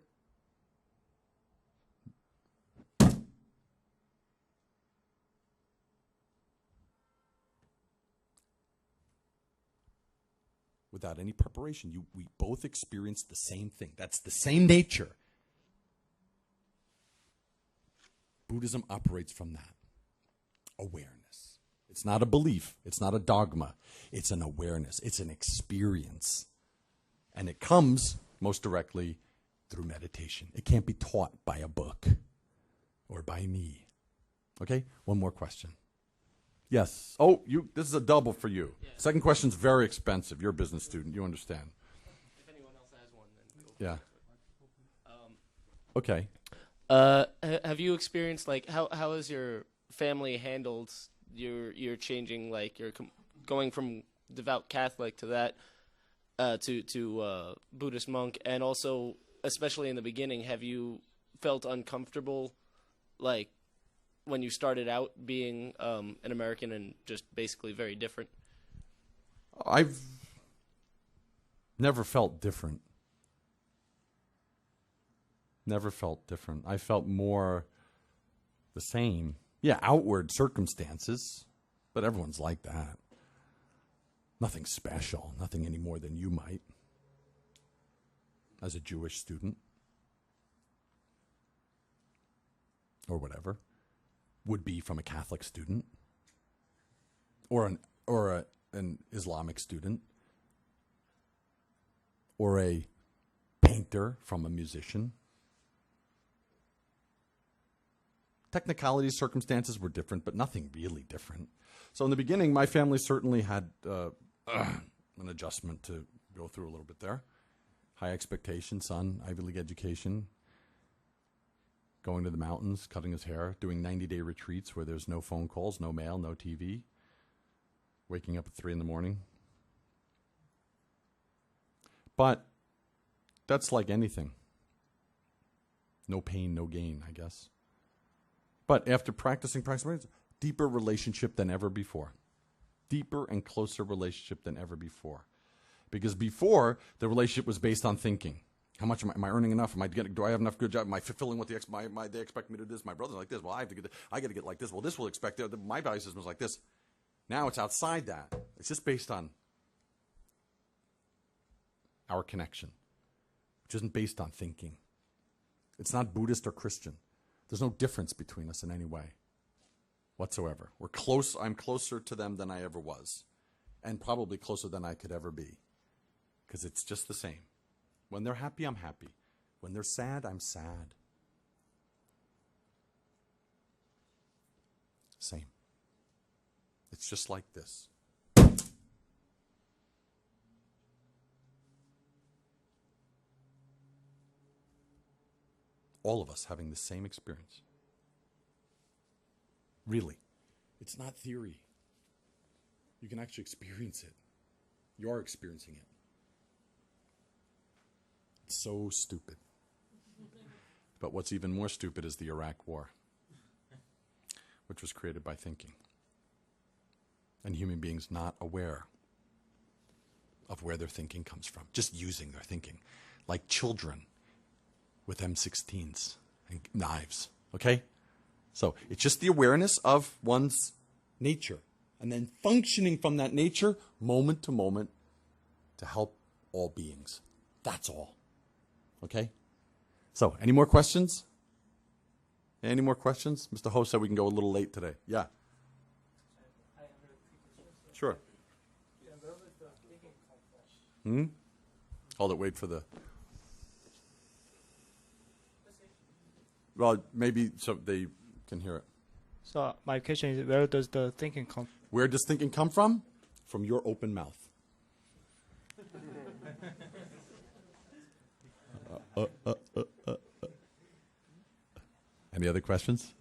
[SPEAKER 2] Without any preparation, we both experience the same thing. That's the same nature. Buddhism operates from that. Awareness. It's not a belief. It's not a dogma. It's an awareness. It's an experience. And it comes most directly through meditation. It can't be taught by a book or by me. Okay? One more question. Yes. Oh, this is a double for you. Yeah. Second question's very expensive. You're a business student. You understand.
[SPEAKER 5] If anyone else has one, then
[SPEAKER 2] go. Yeah.
[SPEAKER 5] Okay. Have you experienced, like, how has your family handled your changing, like, you're going from devout Catholic to that to Buddhist monk, and also, especially in the beginning, have you felt uncomfortable, like, when you started out being an American and just basically very different?
[SPEAKER 2] I've never felt different. Never felt different. I felt more the same. Yeah, outward circumstances, but everyone's like that. Nothing special, nothing any more than you might as a Jewish student or whatever would be from a Catholic student or an Islamic student or a painter from a musician. Technicalities, circumstances were different, but nothing really different. So in the beginning, my family certainly had an adjustment to go through a little bit there. High expectation, son, Ivy League education, going to the mountains, cutting his hair, doing 90-day retreats where there's no phone calls, no mail, no TV, waking up at 3 in the morning. But that's like anything. No pain, no gain, I guess. But after practicing, deeper relationship than ever before. Deeper and closer relationship than ever before. Because before, the relationship was based on thinking. How much am I earning enough? Do I have enough good job? Am I fulfilling what they expect me to do this? My brother's like this. Well, I got to get like this. Well, this will expect my value system is like this. Now it's outside that. It's just based on our connection, which isn't based on thinking. It's not Buddhist or Christian. There's no difference between us in any way whatsoever. We're close. I'm closer to them than I ever was, and probably closer than I could ever be, because it's just the same. When they're happy, I'm happy. When they're sad, I'm sad. Same. It's just like this. All of us having the same experience. Really. It's not theory. You can actually experience it. You're experiencing it. It's so stupid. But what's even more stupid is the Iraq War, which was created by thinking. And human beings not aware of where their thinking comes from, just using their thinking. Like children with M16s and knives, okay? So it's just the awareness of one's nature and then functioning from that nature moment to moment to help all beings. That's all, okay? So any more questions? Any more questions? Mr. Ho said we can go a little late today. Yeah. Sure. Hold it, wait for the... Well, maybe so they can hear it.
[SPEAKER 10] So my question is, where does the thinking come?
[SPEAKER 2] Where does thinking come from? From your open mouth. Any other questions?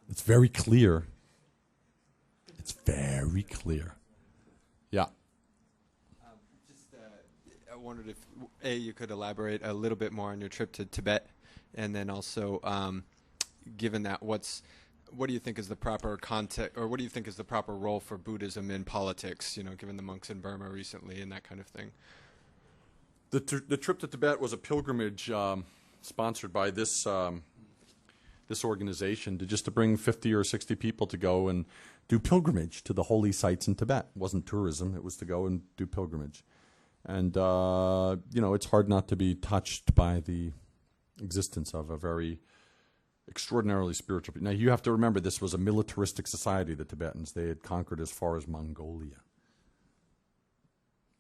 [SPEAKER 2] It's very clear. It's very clear. Yeah.
[SPEAKER 11] I wondered if, you could elaborate a little bit more on your trip to Tibet, and then also, given that, what do you think is the proper context, or what do you think is the proper role for Buddhism in politics, given the monks in Burma recently and that kind of thing?
[SPEAKER 2] The trip to Tibet was a pilgrimage sponsored by this organization to bring 50 or 60 people to go and do pilgrimage to the holy sites in Tibet. It wasn't tourism, it was to go and do pilgrimage. And, it's hard not to be touched by the existence of a very extraordinarily spiritual people. Now, you have to remember, this was a militaristic society, the Tibetans. They had conquered as far as Mongolia.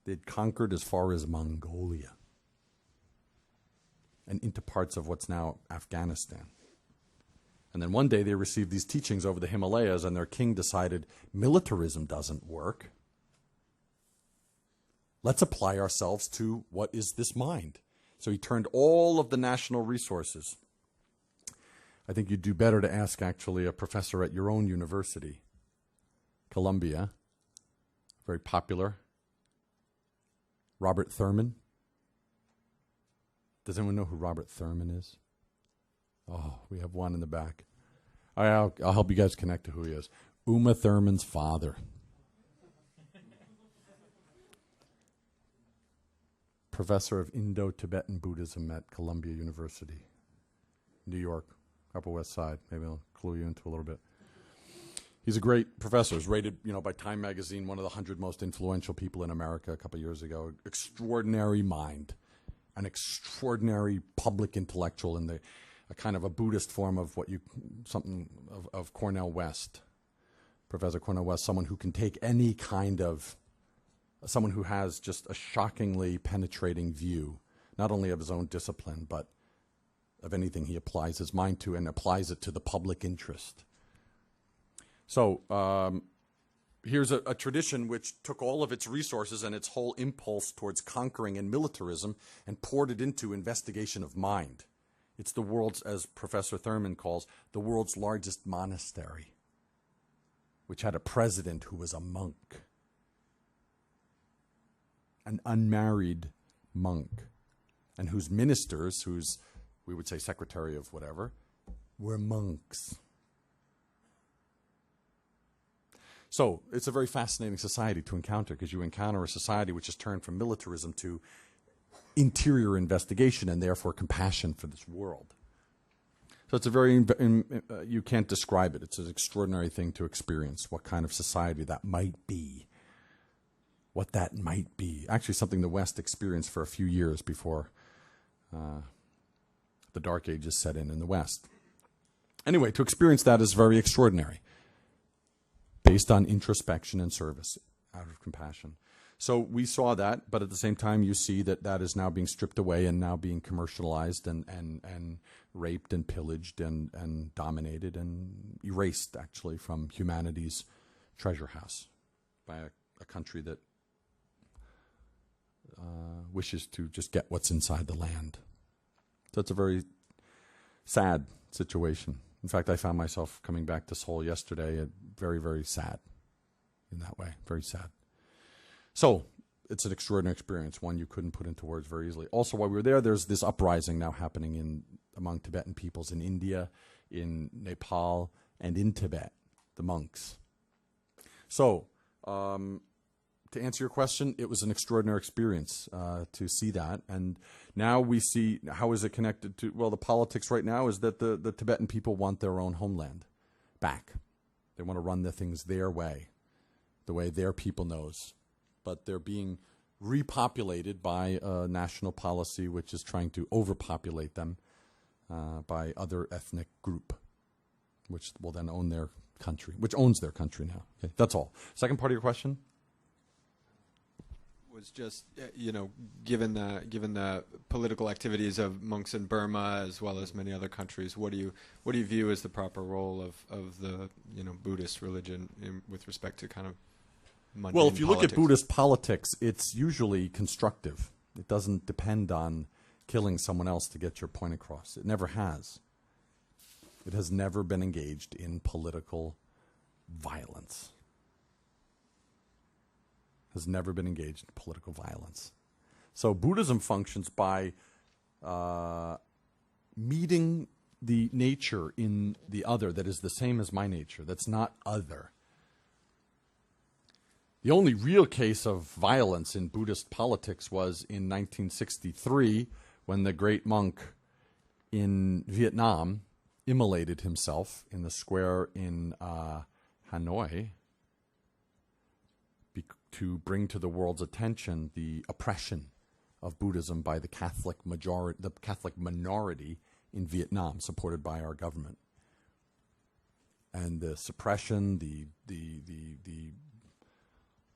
[SPEAKER 2] They'd conquered as far as Mongolia and into parts of what's now Afghanistan. And then one day they received these teachings over the Himalayas, and their king decided militarism doesn't work. Let's apply ourselves to what is this mind. So he turned all of the national resources. I think you'd do better to ask, actually, a professor at your own university, Columbia, very popular, Robert Thurman. Does anyone know who Robert Thurman is? Oh, we have one in the back. I'll help you guys connect to who he is. Uma Thurman's father. Professor of Indo-Tibetan Buddhism at Columbia University, New York, Upper West Side. Maybe I'll clue you into a little bit. He's a great professor. He's rated, by Time Magazine, one of the 100 most influential people in America a couple of years ago. Extraordinary mind, an extraordinary public intellectual in a kind of a Buddhist form of something of Cornell West. Professor Cornell West, someone who can take any kind of, someone who has just a shockingly penetrating view, not only of his own discipline, but of anything he applies his mind to, and applies it to the public interest. So here's a tradition which took all of its resources and its whole impulse towards conquering and militarism and poured it into investigation of mind. It's the world's, as Professor Thurman calls, the world's largest monastery, which had a president who was a monk, an unmarried monk, and whose ministers, whose, we would say, secretary of whatever, were monks. So it's a very fascinating society to encounter, because you encounter a society which has turned from militarism to interior investigation and therefore compassion for this world. So it's a very, you can't describe it. It's an extraordinary thing to experience, what kind of society that might be, what that might be. Actually, something the West experienced for a few years before the Dark Ages set in the West. Anyway, to experience that is very extraordinary, based on introspection and service, out of compassion. So we saw that, but at the same time you see that is now being stripped away and now being commercialized and raped and pillaged and dominated and erased, actually, from humanity's treasure house by a country that wishes to just get what's inside the land. So it's a very sad situation. In fact, I found myself coming back to Seoul yesterday, very, very sad in that way, very sad. So it's an extraordinary experience, one you couldn't put into words very easily. Also, while we were there, there's this uprising now happening among Tibetan peoples in India, in Nepal, and in Tibet, the monks. So to answer your question, it was an extraordinary experience to see that. And now we see, how is it connected to, well, the politics right now is that the Tibetan people want their own homeland back. They want to run the things their way, the way their people knows. But they're being repopulated by a national policy which is trying to overpopulate them by other ethnic group, which will then own their country, which owns their country now. Okay, that's all. Second part of your question?
[SPEAKER 11] Was just given the political activities of monks in Burma as well as many other countries, what do you view as the proper role of the Buddhist religion with respect to kind of mundane
[SPEAKER 2] Well, if you
[SPEAKER 11] politics?
[SPEAKER 2] look at Buddhist politics, it's usually constructive. It doesn't depend on killing someone else to get your point across. It never has. It has never been engaged in political violence. Has never been engaged in political violence. So Buddhism functions by meeting the nature in the other that is the same as my nature, that's not other. The only real case of violence in Buddhist politics was in 1963 when the great monk in Vietnam immolated himself in the square in Hanoi to bring to the world's attention the oppression of Buddhism by the Catholic minority in Vietnam, supported by our government, and the suppression, the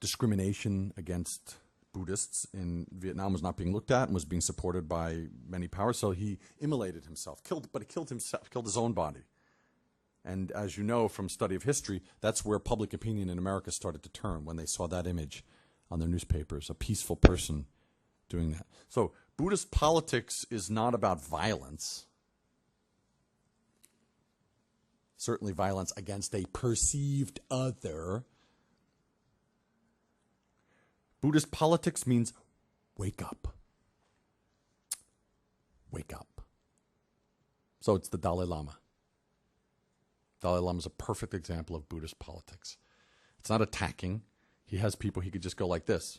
[SPEAKER 2] discrimination against Buddhists in Vietnam was not being looked at and was being supported by many powers. So he immolated himself, killed his own body. And as you know from study of history, that's where public opinion in America started to turn when they saw that image on their newspapers, a peaceful person doing that. So Buddhist politics is not about violence. Certainly violence against a perceived other. Buddhist politics means wake up. Wake up. So it's the Dalai Lama. Dalai Lama is a perfect example of Buddhist politics. It's not attacking. He has people, he could just go like this.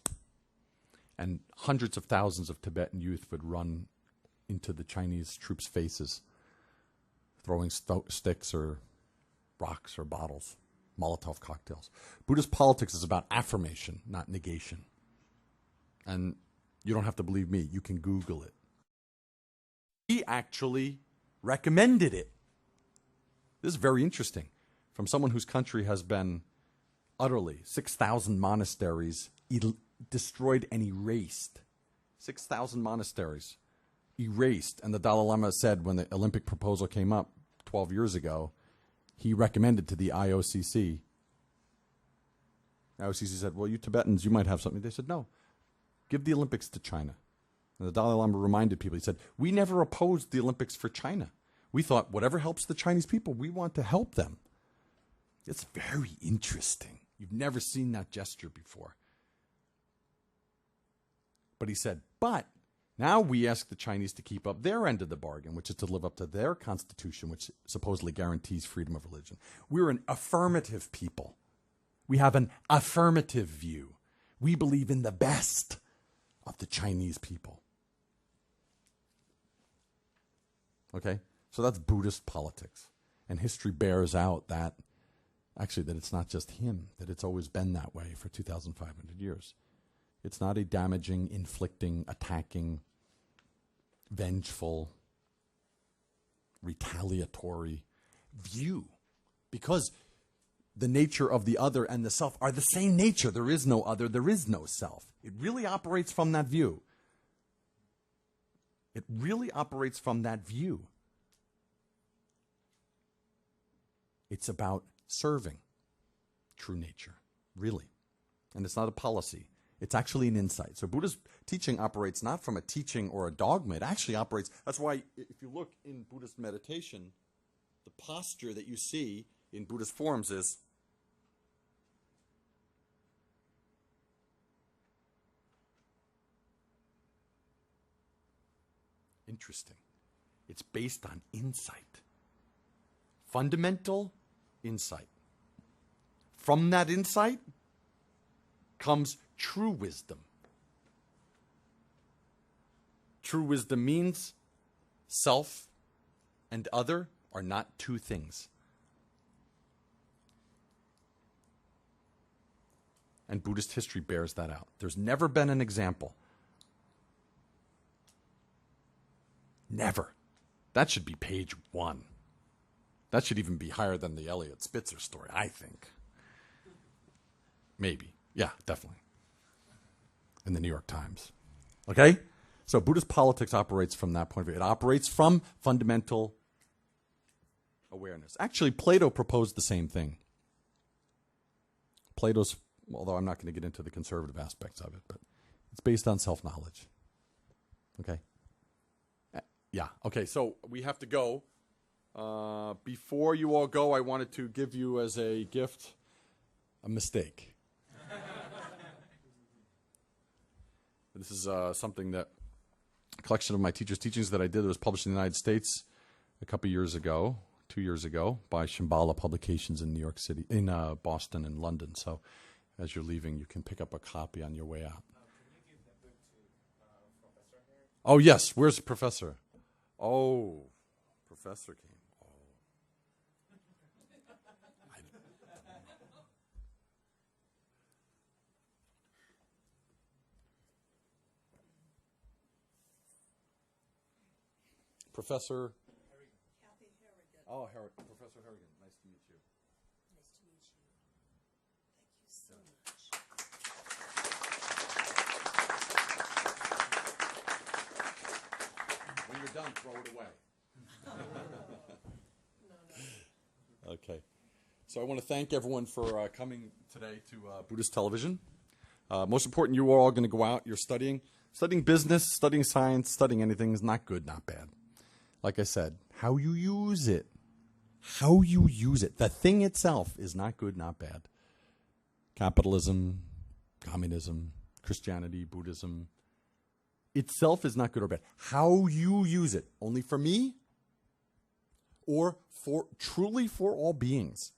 [SPEAKER 2] And hundreds of thousands of Tibetan youth would run into the Chinese troops' faces, throwing sticks or rocks or bottles, Molotov cocktails. Buddhist politics is about affirmation, not negation. And you don't have to believe me. You can Google it. He actually recommended it. This is very interesting. From someone whose country has been utterly 6,000 monasteries destroyed and erased. 6,000 monasteries erased. And the Dalai Lama said when the Olympic proposal came up 12 years ago, he recommended to the IOCC. The IOCC said, well, you Tibetans, you might have something. They said, no, give the Olympics to China. And the Dalai Lama reminded people, he said, we never opposed the Olympics for China. We thought whatever helps the Chinese people, we want to help them. It's very interesting. You've never seen that gesture before. But he said, but now we ask the Chinese to keep up their end of the bargain, which is to live up to their constitution, which supposedly guarantees freedom of religion. We're an affirmative people. We have an affirmative view. We believe in the best of the Chinese people. Okay? So that's Buddhist politics. And history bears out that, actually, that it's not just him, that it's always been that way for 2,500 years. It's not a damaging, inflicting, attacking, vengeful, retaliatory view. Because the nature of the other and the self are the same nature. There is no other, there is no self. It really operates from that view. It really operates from that view. It's about serving true nature, really. And it's not a policy. It's actually an insight. So Buddhist teaching operates not from a teaching or a dogma. It actually operates, that's why if you look in Buddhist meditation, the posture that you see in Buddhist forms is interesting. It's based on insight. Fundamental insight. From that insight comes true wisdom. True wisdom means self and other are not two things. And Buddhist history bears that out. There's never been an example. Never. That should be page 1. That should even be higher than the Elliot Spitzer story, I think. Maybe. Yeah, definitely. In the New York Times. Okay? So Buddhist politics operates from that point of view. It operates from fundamental awareness. Actually, Plato proposed the same thing. Plato's, although I'm not going to get into the conservative aspects of it, but it's based on self-knowledge. Okay? Yeah. Okay, so we have to go. Before you all go, I wanted to give you as a gift a mistake. This is something that a collection of my teachers' teachings that I did that was published in the United States a couple years ago, 2 years ago, by Shambhala Publications in New York City, in Boston and London. So as you're leaving, you can pick up a copy on your way out.
[SPEAKER 12] Can you give the book to Professor here?
[SPEAKER 2] Oh, yes. Where's the professor? Oh, professor came. Oh. Professor?
[SPEAKER 13] Kathy Harrigan.
[SPEAKER 2] Oh, Professor Harrigan. Nice to meet you.
[SPEAKER 13] Nice to meet you. Thank you so much.
[SPEAKER 2] When you're done, throw it away. Okay. So I want to thank everyone for coming today to Buddhist Television. Most important, you are all going to go out. You're studying. Studying business, studying science, studying anything is not good, not bad. Like I said, how you use it. How you use it. The thing itself is not good, not bad. Capitalism, communism, Christianity, Buddhism, itself is not good or bad. How you use it, only for me or truly for all beings.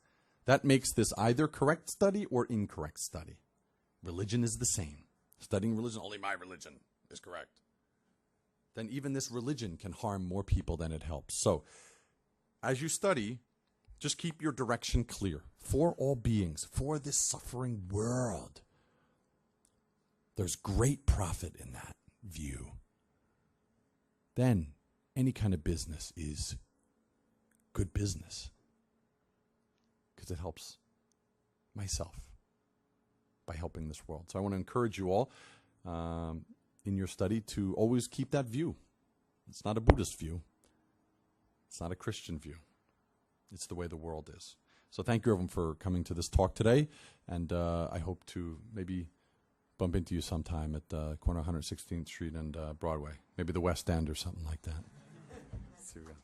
[SPEAKER 2] That makes this either correct study or incorrect study. Religion is the same. Studying religion, only my religion is correct. Then even this religion can harm more people than it helps. So, as you study, just keep your direction clear. For all beings, for this suffering world. There's great profit in that view. Then, any kind of business is good business. Because it helps myself by helping this world. So I want to encourage you all in your study to always keep that view. It's not a Buddhist view. It's not a Christian view. It's the way the world is. So thank you everyone for coming to this talk today, and I hope to maybe bump into you sometime at corner 116th Street and Broadway. Maybe the West End or something like that. See you again.